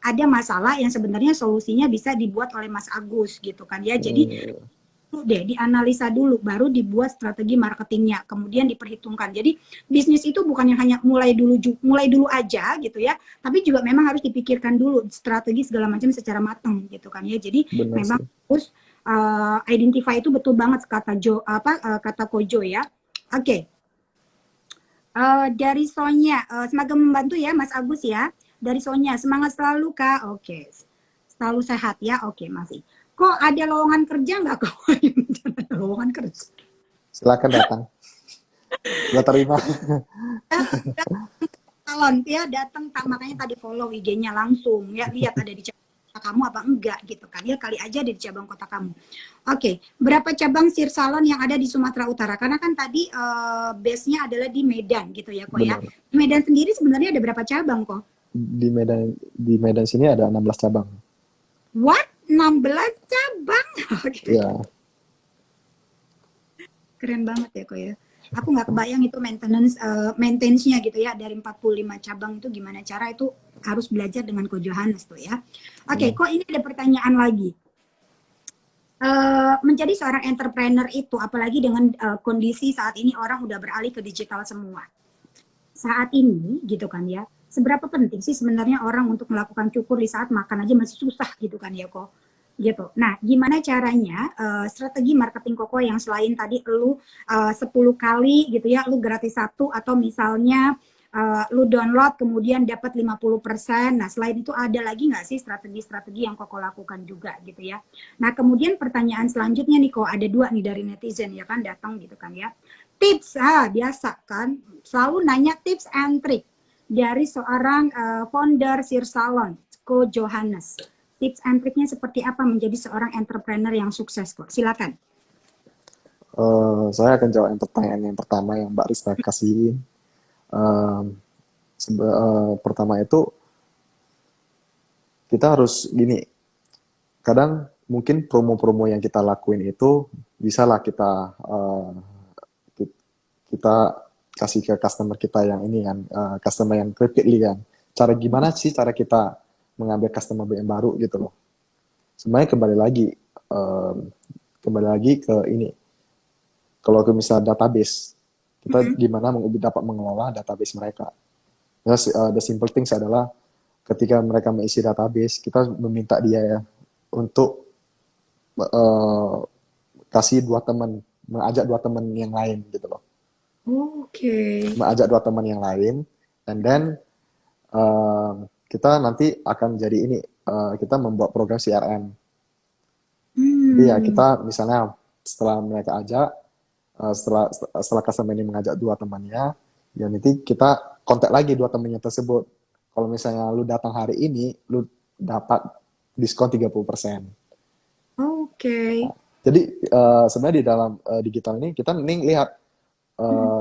ada masalah yang sebenarnya solusinya bisa dibuat oleh Mas Agus gitu kan ya. Jadi dianalisa dulu, baru dibuat strategi marketingnya, kemudian diperhitungkan. Jadi bisnis itu bukannya hanya mulai dulu aja gitu ya, tapi juga memang harus dipikirkan dulu strategi segala macam secara matang gitu kan ya. Jadi memang harus identify itu betul banget kata Kojo ya. Oke. Dari Sonya, semoga membantu ya Mas Agus ya. Dari Sonya, semangat selalu Kak. Oke. Selalu sehat ya. Oke, masih. Kok ada lowongan kerja nggak kok? Lowongan kerja. Silakan datang. Gak terima. Salon ya datang, makanya tadi follow IG-nya langsung ya, lihat ada di cabang kota kamu apa enggak gitu kan ya, kali aja ada di cabang kota kamu. Oke, berapa cabang Sir Salon yang ada di Sumatera Utara? Karena kan tadi base-nya adalah di Medan gitu ya kok ya. Di Medan sendiri sebenarnya ada berapa cabang kok? Di Medan sini ada 16 cabang. What? 16 cabang? Okay. Ya. Keren banget ya kok ya. Aku nggak kebayang itu maintenance-nya gitu ya, dari 45 cabang itu gimana cara itu harus belajar dengan Ko Johannes tuh ya. Oke, Hmm. kok ini ada pertanyaan lagi. Menjadi seorang entrepreneur itu, apalagi dengan kondisi saat ini orang udah beralih ke digital semua. Saat ini gitu kan ya, seberapa penting sih sebenarnya orang untuk melakukan cukur di saat makan aja masih susah gitu kan ya kok gitu. Nah, gimana caranya strategi marketing Koko yang selain tadi lu 10 kali gitu ya, lu gratis satu atau misalnya lu download kemudian dapat 50%. Nah, selain itu ada lagi nggak sih strategi-strategi yang Koko lakukan juga gitu ya. Nah, kemudian pertanyaan selanjutnya nih kok ada dua nih dari netizen ya kan datang gitu kan ya. Tips biasa kan selalu nanya tips and trick dari seorang founder Sir Salon, Ko Johannes. Tips and triknya seperti apa menjadi seorang entrepreneur yang sukses kok? Silakan. Saya akan jawab yang pertanyaan yang pertama yang Mbak Rista kasih. Pertama itu kita harus gini, kadang mungkin promo-promo yang kita lakuin itu bisalah kita kasih ke customer kita yang ini kan, customer yang repeatedly kan. Cara gimana sih cara kita mengambil customer yang baru gitu loh. Sebenarnya kembali lagi ke ini. Kalau ke misalnya database, kita gimana dapat mengelola database mereka. The simple things adalah ketika mereka mengisi database, kita meminta dia ya untuk uh, kasih mengajak dua teman yang lain gitu loh. Oke. Mengajak dua teman yang lain, and then kita nanti akan jadi ini, kita membuat program CRM. Jadi ya Hmm. kita misalnya setelah mereka ajak, setelah customer ini mengajak dua temannya, ya nanti kita kontak lagi dua temannya tersebut. Kalau misalnya lu datang hari ini, lu dapat diskon 30%. Oke. Jadi sebenarnya di dalam digital ini kita nih lihat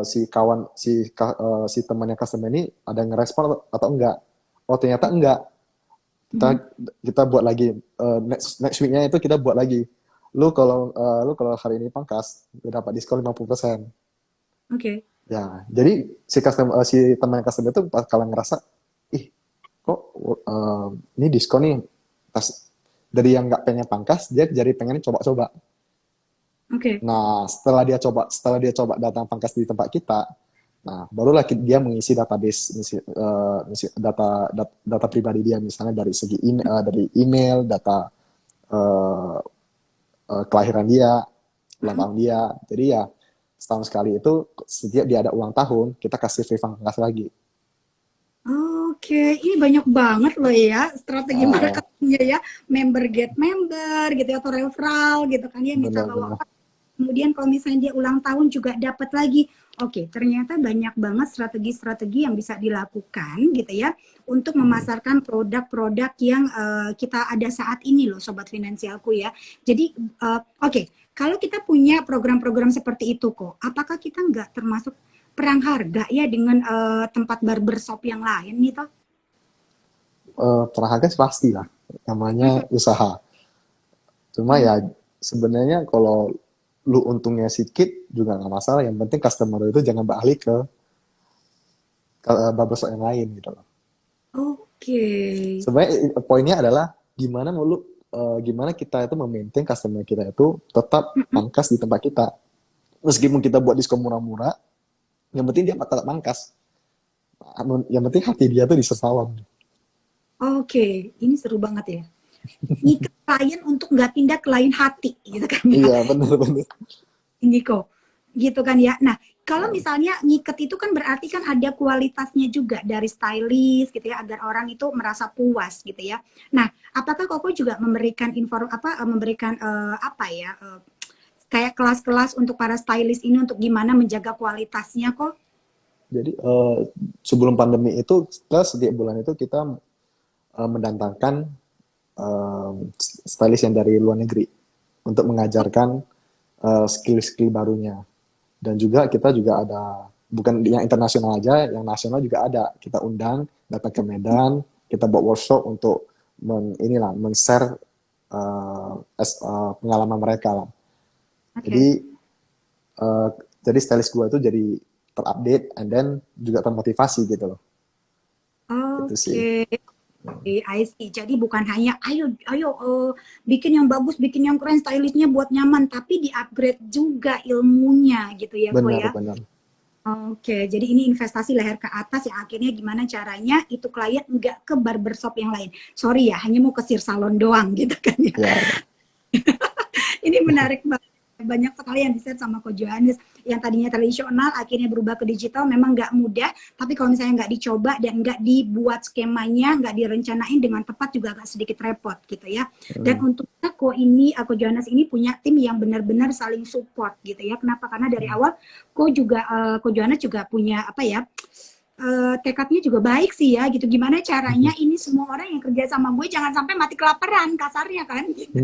si temannya customer ini ada ngerespon atau enggak. Oh ternyata enggak. Kita Mhm. kita buat lagi next weeknya itu kita buat lagi. Lu kalau hari ini pangkas, lu dapat diskon 50%. Oke. Ya, jadi si teman customer itu kalau ngerasa, ih, kok ini diskon nih, pas dari yang nggak pengen pangkas, dia jadi pengen coba-coba. Oke. Nah, setelah dia coba datang pangkas di tempat kita, nah barulah dia mengisi database, data pribadi dia, misalnya dari segi dari email, data eh, kelahiran dia, ulang Mhm. tahun dia. Jadi ya setahun sekali itu setiap dia ada ulang tahun, kita kasih free pangkas lagi. Oke, ini banyak banget loh ya strategi Ah, marketingnya ya, member get member gitu ya, atau referral gitu kan ya, minta bawa benar-benar. kemudian kalau misalnya dia ulang tahun juga dapat lagi. Oke, ternyata banyak banget strategi-strategi yang bisa dilakukan gitu ya untuk memasarkan produk-produk yang kita ada saat ini loh Sobat Finansialku ya. Jadi oke, kalau kita punya program-program seperti itu kok, apakah kita nggak termasuk perang harga ya dengan tempat barbershop yang lain nih toh? Terharga sih pasti lah, namanya usaha. Cuma ya sebenarnya kalau lu untungnya sedikit juga nggak masalah. Yang penting customer itu jangan beralih ke barbershop yang lain gitu loh. Oke. Sebenarnya poinnya adalah gimana kita itu memaintain customer kita itu tetap pangkas di tempat kita. Meskipun kita buat diskon murah-murah, yang penting dia tetap pangkas. Yang penting hati dia tuh di salon. Oke, ini seru banget ya. Ngikat klien untuk nggak pindah ke lain hati gitu kan ya. Iya, bener-bener. Ini kok gitu kan ya. Nah, kalau misalnya ngiket itu kan berarti kan ada kualitasnya juga dari stylist gitu ya agar orang itu merasa puas gitu ya. Nah, apakah Koko juga memberikan memberikan apa ya kayak kelas-kelas untuk para stylist ini untuk gimana menjaga kualitasnya kok? Jadi sebelum pandemi itu kita setiap bulan itu kita mendatangkan stylist yang dari luar negeri untuk mengajarkan skill-skill barunya. Dan juga kita juga ada, bukan yang internasional aja, yang nasional juga ada. Kita undang, datang ke Medan, kita buat workshop untuk men-share pengalaman mereka lah. Oke. Jadi uh, jadi stylist gue itu jadi terupdate and then juga termotivasi gitu loh. Itu sih. Oke. I see. Jadi bukan hanya ayo ayo bikin yang bagus, bikin yang keren, stylishnya buat nyaman, tapi di-upgrade juga ilmunya gitu ya, Ko ya. Benar-benar. Oke, jadi ini investasi leher ke atas yang akhirnya gimana caranya itu klien nggak ke barbershop yang lain. Sorry ya, hanya mau ke salon doang gitu kan ya. Ya, Ini menarik banget. Banyak sekali yang di-set sama Ko Johannes yang tadinya tradisional akhirnya berubah ke digital, memang nggak mudah, tapi kalau misalnya nggak dicoba dan nggak dibuat skemanya, nggak direncanain dengan tepat juga agak sedikit repot gitu ya. Dan untungnya Ko Johannes ini punya tim yang benar-benar saling support gitu ya. Kenapa? Karena dari awal Ko Johannes juga punya apa ya, tekadnya juga baik sih ya gitu. Gimana caranya ini semua orang yang kerja sama gue jangan sampai mati kelaparan kasarnya kan gitu.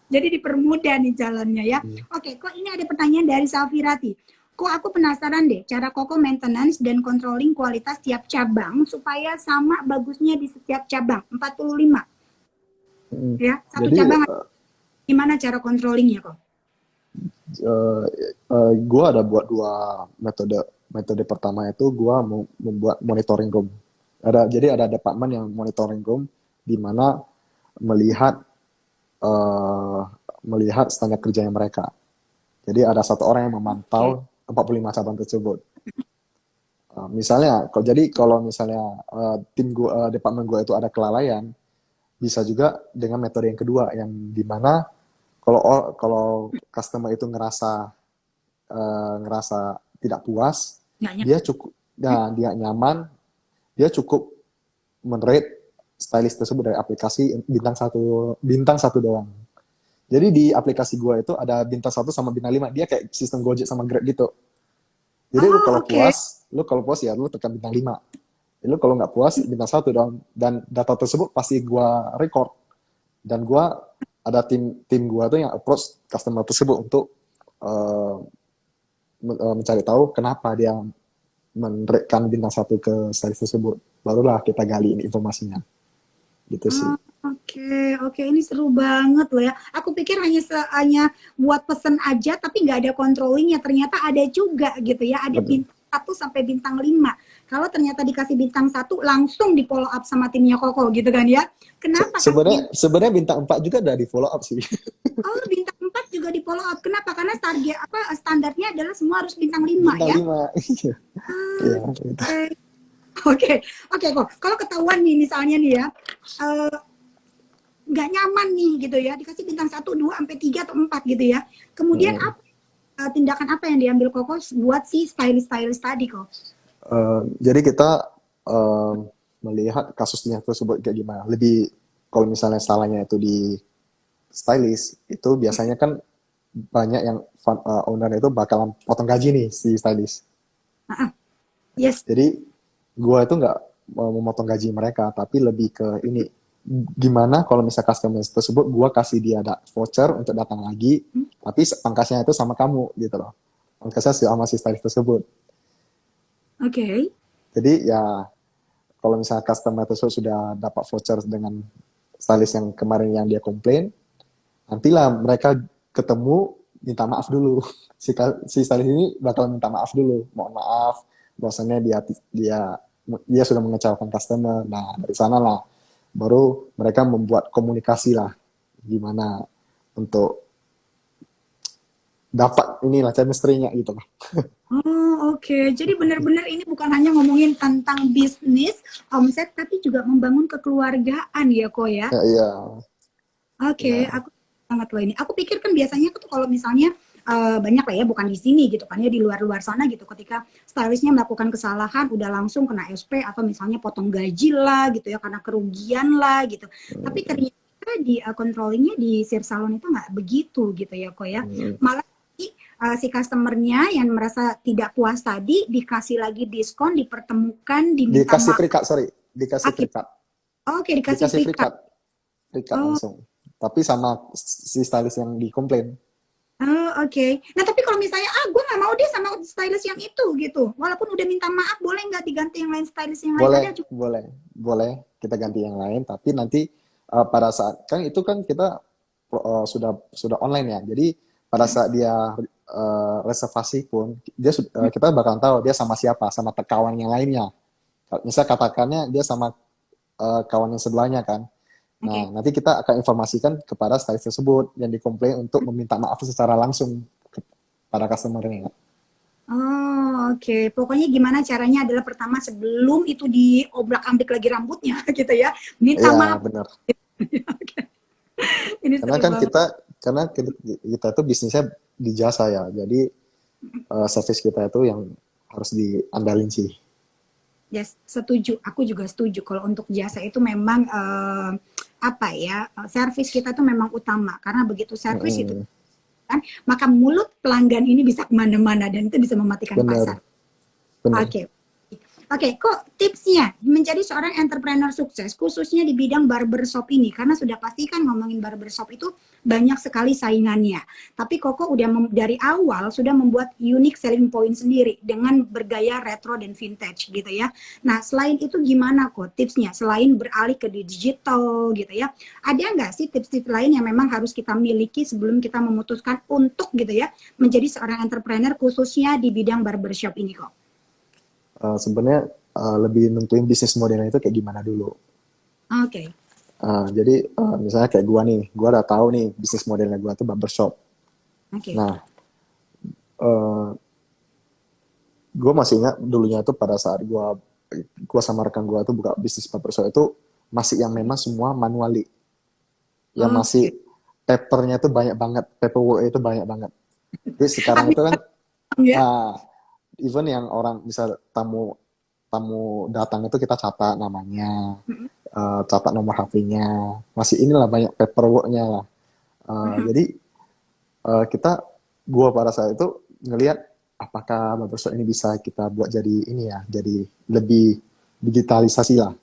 Jadi dipermudah nih jalannya ya. Oke, kok ini ada pertanyaan dari Safirati. Kok aku penasaran deh, cara Koko maintenance dan controlling kualitas tiap cabang supaya sama bagusnya di setiap cabang. 45. Ya, satu jadi cabang gimana cara controllingnya kok? gue ada buat dua metode. Metode pertama itu gue mau membuat monitoring room. Jadi ada departemen yang monitoring room di mana melihat melihat standar kerjanya mereka. Jadi ada satu orang yang memantau 45 cabang tersebut. Misalnya, kalau misalnya tim gua, departemen gue itu ada kelalaian, bisa juga dengan metode yang kedua, yang dimana kalau customer itu ngerasa tidak puas, dia nyaman, dia cukup men-rate stylist tersebut dari aplikasi bintang satu doang. Jadi di aplikasi gue itu ada bintang 1 sama bintang 5. Dia kayak sistem Gojek sama Grab gitu. Jadi lu kalau puas ya lu tekan bintang 5. Jadi lu kalau nggak puas bintang 1 doang. Dan data tersebut pasti gue record. Dan gue ada tim gue tuh yang approach customer tersebut untuk mencari tahu kenapa dia menaikkan bintang 1 ke stylist tersebut. Barulah kita gali ini informasinya. Gitu sih. Oke, ini seru banget loh ya. Aku pikir hanya buat pesen aja, tapi nggak ada controllingnya. Ternyata ada juga gitu ya. Ada bintang 1 sampai bintang 5. Kalau ternyata dikasih bintang 1, langsung di follow up sama timnya Koko gitu kan ya. Kenapa? Sebenarnya bintang 4 juga udah di follow up sih. Oh, bintang 4 juga di follow up. Kenapa? Karena standarnya adalah semua harus bintang 5 bintang ya. 5. Oke kok. Kalau ketahuan nih misalnya nih ya, nggak nyaman nih gitu ya, dikasih bintang 1, 2, sampai 3 atau 4 gitu ya. Kemudian tindakan apa yang diambil Koko buat si stylist tadi kok? Jadi kita melihat kasusnya tersebut kayak gimana. Lebih kalau misalnya salahnya itu di stylist, itu biasanya kan banyak yang owner itu bakalan potong gaji nih si stylist. Yes. Jadi gue itu nggak mau memotong gaji mereka, tapi lebih ke ini, gimana kalau misalnya customer tersebut gue kasih dia ada voucher untuk datang lagi, tapi pangkasnya itu sama kamu gitu loh, pangkasnya sama si stylist tersebut. Oke. Jadi ya kalau misalnya customer tersebut sudah dapat voucher dengan stylist yang kemarin yang dia komplain, nantilah mereka ketemu minta maaf dulu. Si stylist ini bakal minta maaf dulu, mohon maaf bahwasannya dia sudah mengecewakan customer. Nah dari sana lah baru mereka membuat komunikasi lah gimana untuk dapat inilah chemistry-nya gitu loh. Oke. Jadi benar-benar ini bukan hanya ngomongin tentang bisnis, omset, tapi juga membangun kekeluargaan ya kok ya. Iya. Oke, aku sangat loh ini. Aku pikir kan biasanya tuh kalau misalnya banyak lah ya, bukan di sini gitu kan ya, di luar sana gitu. Ketika stylistnya melakukan kesalahan, udah langsung kena SP atau misalnya potong gaji lah gitu ya, karena kerugian lah gitu. Tapi ternyata di controllingnya di Sir Salon itu nggak begitu gitu ya kok ya. Malah si customernya yang merasa tidak puas tadi dikasih lagi diskon, dipertemukan, dikasih free cut, dikasih free cut. Oke, dikasih free cut. Free cut langsung. Tapi sama si stylist yang dikomplain. Oke. Nah tapi kalau misalnya gue nggak mau dia sama stylist yang itu gitu, walaupun udah minta maaf, boleh nggak diganti yang lain, stylist yang lain? Boleh kita ganti yang lain, tapi nanti pada saat kan itu kan kita sudah online ya, jadi pada saat dia reservasi pun kita bakal tahu dia sama siapa, sama kawan yang lainnya. Misal katakannya dia sama kawan yang sebelahnya kan. Nah, Oke. nanti kita akan informasikan kepada stylist tersebut yang dikomplain untuk meminta maaf secara langsung kepada customer-nya. Oh, oke. Pokoknya gimana caranya adalah pertama sebelum itu diobrak-ambrik lagi rambutnya gitu ya. Minta Iya, maaf. benar. Oke. Ini Karena seru kan banget. kita tuh bisnisnya di jasa ya. Jadi service kita itu yang harus diandalin sih. Yes, setuju. Aku juga setuju. Kalau untuk jasa itu memang apa ya, servis kita tuh memang utama. Karena begitu servis itu Mm-mm. kan, maka mulut pelanggan ini bisa kemana-mana dan itu bisa mematikan pasar. Bener, bener. Oke. Oke, kok tipsnya menjadi seorang entrepreneur sukses khususnya di bidang barbershop ini karena sudah pasti kan ngomongin barbershop itu banyak sekali saingannya. Tapi Koko udah dari awal sudah membuat unique selling point sendiri dengan bergaya retro dan vintage gitu ya. Nah, selain itu gimana kok tipsnya? Selain beralih ke digital gitu ya. Ada nggak sih tips-tips lain yang memang harus kita miliki sebelum kita memutuskan untuk gitu ya menjadi seorang entrepreneur khususnya di bidang barbershop ini kok? Sebenarnya lebih nentuin bisnis modelnya itu kayak gimana dulu. Oke. Jadi misalnya kayak gua udah tahu nih bisnis modelnya gua tuh barbershop. Oke. Nah, uh, gue masih ingat dulunya tuh pada saat gua sama rekan gua tuh buka bisnis barbershop itu masih yang memang semua manually, yang masih Oke. papernya tuh banyak banget, paperwork itu banyak banget. Jadi sekarang itu kan Ya. uh, even yang orang misal tamu tamu datang itu kita catat namanya, catat nomor HP-nya, masih inilah banyak paperwork-nya lah. Jadi gua pada saat itu ngelihat apakah barbershop ini bisa kita buat jadi ini ya, jadi lebih digitalisasi lah,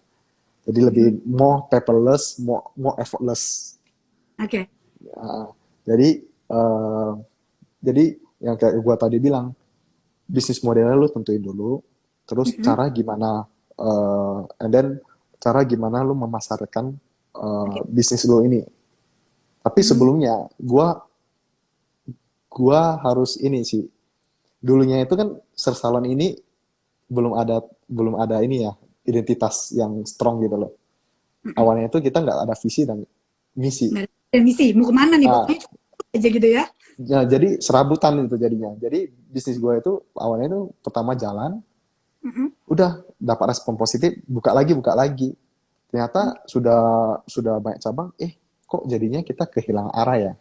jadi lebih more paperless, more effortless. Oke. Uh, jadi uh, jadi yang kayak gua tadi bilang, bisnis modelnya lu tentuin dulu, terus cara gimana, and then cara gimana lu memasarkan Oke. bisnis lu ini. Tapi sebelumnya, gua harus ini sih. Dulunya itu kan Sersalon ini belum ada ini ya, identitas yang strong gitu loh. Awalnya itu kita nggak ada visi dan misi. Dan misi mau kemana nih Ah, pokoknya cukup aja gitu ya. ya, jadi serabutan itu jadinya. Jadi bisnis gue itu awalnya itu pertama jalan, udah dapat respon positif, buka lagi. Ternyata sudah banyak cabang, kok jadinya kita kehilangan arah ya.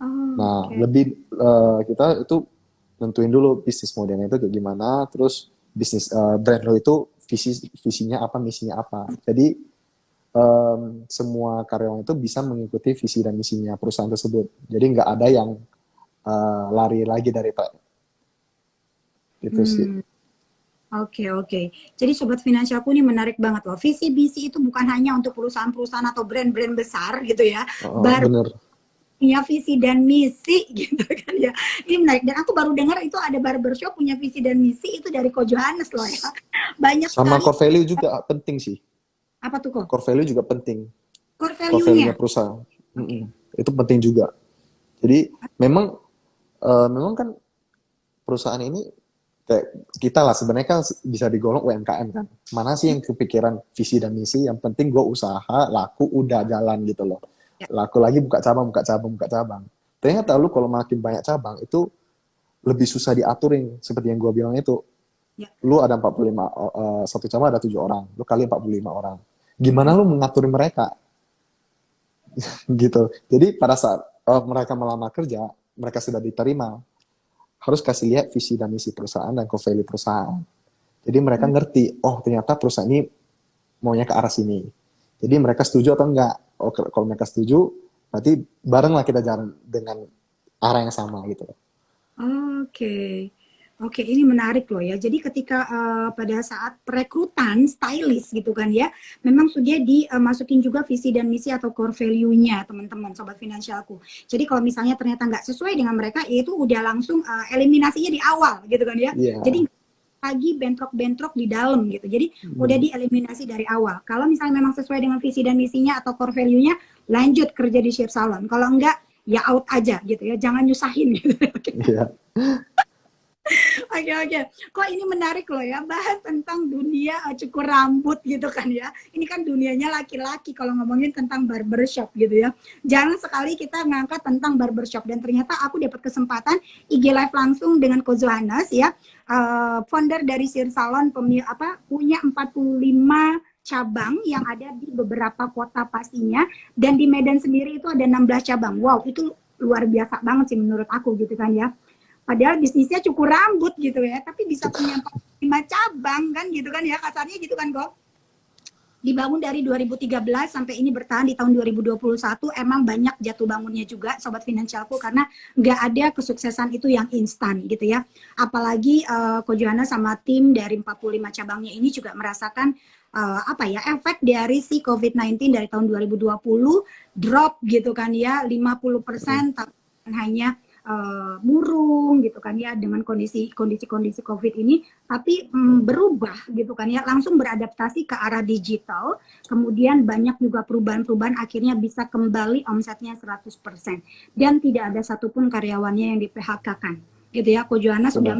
Oh, Nah, oke. lebih kita itu nentuin dulu bisnis modelnya itu kayak gimana, terus bisnis brand lo itu visinya apa, misinya apa. Jadi semua karyawan itu bisa mengikuti visi dan misinya perusahaan tersebut. Jadi nggak ada yang lari lagi dari Pak. Itu sih. Hmm. Oke, oke. Jadi Sobat Finansialku ini menarik banget loh. Visi misi itu bukan hanya untuk perusahaan-perusahaan atau brand-brand besar gitu ya. Baru Bener. punya visi dan misi gitu kan ya. Ini menarik. Dan aku baru dengar itu ada barbershop punya visi dan misi itu dari Ko Johannes loh ya. Banyak Sama sekali. core value juga penting sih. Apa tuh kok? Core value juga penting. Core Core value-nya value-nya. perusahaan. Oke. Itu penting juga. Jadi memang kan perusahaan ini kayak kita lah sebenarnya kan bisa digolong UMKM kan. Mana sih yang kepikiran visi dan misi? Yang penting gue usaha, laku, udah jalan gitu loh. Ya. Laku lagi buka cabang. Ternyata lu kalau makin banyak cabang itu lebih susah diaturin seperti yang gue bilang itu. Ya. Lu ada 45 satu cabang ada 7 orang, lu kali 45 orang. Gimana lu mengatur mereka? Gitu. Jadi pada saat mereka melamar kerja, mereka sudah diterima, harus kasih lihat visi dan misi perusahaan dan core value perusahaan. Jadi mereka ngerti, oh ternyata perusahaan ini maunya ke arah sini. Jadi mereka setuju atau enggak? Oh, kalau mereka setuju, berarti barenglah kita jalan dengan arah yang sama gitu. Oke. Oke, ini menarik loh ya. Jadi ketika pada saat perekrutan stylist gitu kan ya, memang sudah dimasukin juga visi dan misi atau core value-nya teman-teman Sobat Finansialku. Jadi kalau misalnya ternyata nggak sesuai dengan mereka, itu udah langsung eliminasinya di awal gitu kan ya. Iya. Jadi lagi bentrok-bentrok di dalam gitu. Jadi udah dieliminasi dari awal. Kalau misalnya memang sesuai dengan visi dan misinya atau core value-nya, lanjut kerja di Shape Salon. Kalau enggak, ya out aja gitu ya, jangan nyusahin gitu. Iya. Oke. Kok ini menarik loh ya, bahas tentang dunia cukur rambut gitu kan ya. Ini kan dunianya laki-laki kalau ngomongin tentang barbershop gitu ya. Jarang sekali kita ngangkat tentang barbershop, dan ternyata aku dapat kesempatan IG live langsung dengan Ko Johannes ya. Founder dari Sir Salon, punya 45 cabang yang ada di beberapa kota pastinya, dan di Medan sendiri itu ada 16 cabang. Wow, itu luar biasa banget sih menurut aku gitu kan ya. Padahal bisnisnya cukur rambut gitu ya, tapi bisa punya 5 cabang kan gitu kan ya, kasarnya gitu kan kok. Dibangun dari 2013 sampai ini bertahan di tahun 2021. Emang banyak jatuh bangunnya juga Sobat Finansialku, karena nggak ada kesuksesan itu yang instan gitu ya. Apalagi Ko Johannes sama tim dari 45 cabangnya ini juga merasakan efek dari si COVID-19 dari tahun 2020 drop gitu kan ya, 50%, tapi hanya murung gitu kan ya dengan kondisi COVID ini, tapi berubah gitu kan ya, langsung beradaptasi ke arah digital, kemudian banyak juga perubahan-perubahan, akhirnya bisa kembali omsetnya 100% dan tidak ada satupun karyawannya yang di PHK-kan gitu ya. Ko Johannes sudah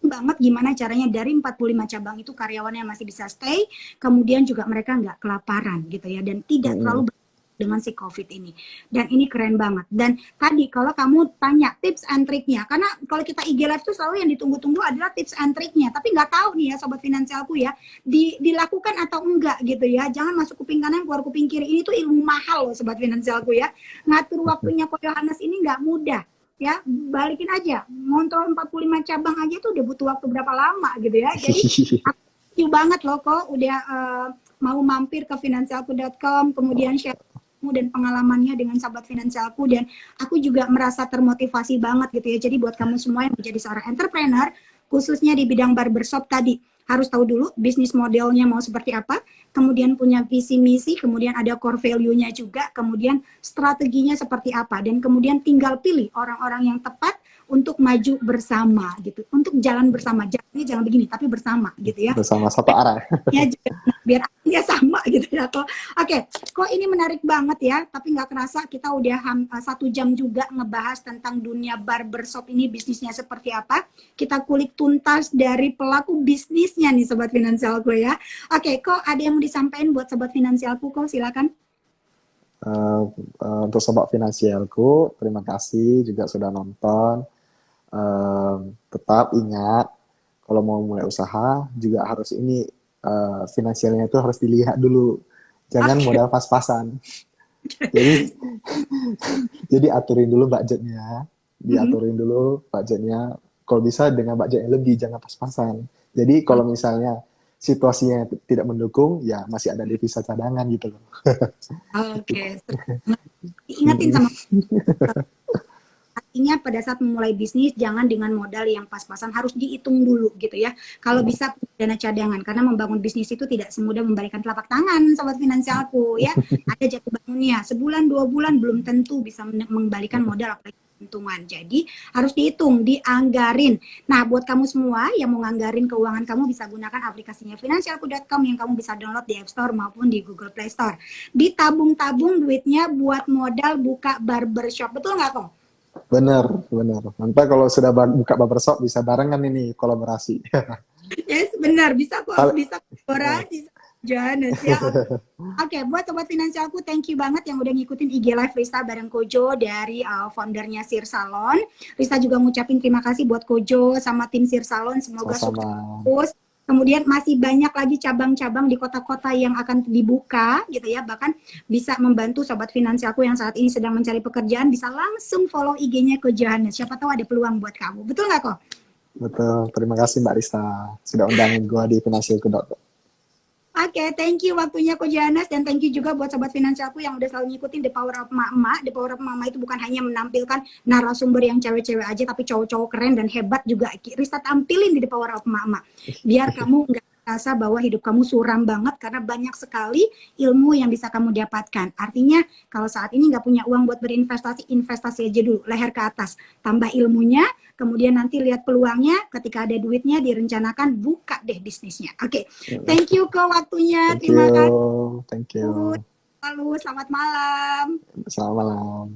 banget gimana caranya dari 45 cabang itu karyawannya masih bisa stay, kemudian juga mereka nggak kelaparan gitu ya, dan tidak terlalu dengan si COVID ini. Dan ini keren banget. Dan tadi kalau kamu tanya tips and triknya, karena kalau kita IG live tuh selalu yang ditunggu-tunggu adalah tips and triknya, tapi nggak tahu nih ya Sobat Finansialku ya, dilakukan atau enggak gitu ya. Jangan masuk kuping kanan keluar kuping kiri, ini tuh ilmu mahal loh Sobat Finansialku ya. Ngatur waktunya Ko Johannes ini nggak mudah ya. Balikin aja, ngontrol 45 cabang aja tuh udah butuh waktu berapa lama gitu ya. Jadi aku banget loh kok udah mau mampir ke finansialku.com, kemudian share dan pengalamannya dengan Sahabat Finansialku, dan aku juga merasa termotivasi banget gitu ya. Jadi buat kamu semua yang menjadi seorang entrepreneur, khususnya di bidang barbershop tadi, harus tahu dulu bisnis modelnya mau seperti apa, kemudian punya visi misi, kemudian ada core value-nya juga, kemudian strateginya seperti apa, dan kemudian tinggal pilih orang-orang yang tepat untuk maju bersama gitu, untuk jalan bersama. Jalannya jangan begini tapi bersama gitu ya, bersama satu arah ya biar arahnya sama gitu ya kok. Oke, kok ini menarik banget ya, tapi nggak kerasa kita udah 1 jam juga ngebahas tentang dunia barbershop ini, bisnisnya seperti apa. Kita kulik tuntas dari pelaku bisnisnya nih Sobat Finansialku ya. Oke, kok ada yang mau disampaikan buat Sobat Finansialku, kok silakan. Untuk Sobat Finansialku, terima kasih juga sudah nonton. Tetap ingat, kalau mau mulai usaha juga harus ini, finansialnya itu harus dilihat dulu, jangan modal pas-pasan. Jadi aturin dulu budgetnya, diaturin dulu budgetnya. Kalau bisa dengan budget yang lebih, jangan pas-pasan. Jadi kalau misalnya situasinya tidak mendukung, ya masih ada devisa cadangan gitu loh. Oke. Ingatin sama artinya pada saat memulai bisnis jangan dengan modal yang pas-pasan, harus dihitung dulu gitu ya. Kalau bisa dana cadangan, karena membangun bisnis itu tidak semudah membalikan telapak tangan Sobat Finansialku ya. Ada jatuh bangunnya, sebulan 2 bulan belum tentu bisa mengembalikan modal, apalagi untungan. Jadi harus dihitung, dianggarin. Nah, buat kamu semua yang mau nganggarin keuangan kamu, bisa gunakan aplikasinya finansialku.com yang kamu bisa download di App Store maupun di Google Play Store. Ditabung-tabung duitnya buat modal buka barbershop. Betul nggak kok? Bener. Nanti kalau sudah buka barbershop bisa barengan ini kolaborasi. Yes, benar. Bisa kok, bisa kolaborasi. Johannes ya. Oke, buat Sobat Finansialku, thank you banget yang udah ngikutin IG Live Rista bareng Kojo dari foundernya Sir Salon. Rista juga ngucapin terima kasih buat Kojo sama tim Sir Salon. Semoga sukses. Kemudian masih banyak lagi cabang-cabang di kota-kota yang akan dibuka gitu ya. Bahkan bisa membantu Sobat Finansialku yang saat ini sedang mencari pekerjaan, bisa langsung follow IG-nya Ko Johannes. Siapa tahu ada peluang buat kamu. Betul nggak kok? Betul. Terima kasih Mbak Rista sudah undang gue di finansialku.com. Oke, thank you waktunya Ko Johannes, dan thank you juga buat Sobat Finansialku yang udah selalu ngikutin The Power of Mama. The Power of Mama itu bukan hanya menampilkan narasumber yang cewek-cewek aja, tapi cowok-cowok keren dan hebat juga Rista tampilin di The Power of Mama. Biar kamu nggak rasa bahwa hidup kamu suram banget, karena banyak sekali ilmu yang bisa kamu dapatkan. Artinya kalau saat ini nggak punya uang buat berinvestasi, investasi aja dulu, leher ke atas. Tambah ilmunya, kemudian nanti lihat peluangnya, ketika ada duitnya direncanakan, buka deh bisnisnya. Oke, thank you ke waktunya. Terima kasih. Thank you. Lalu selamat malam. Selamat malam.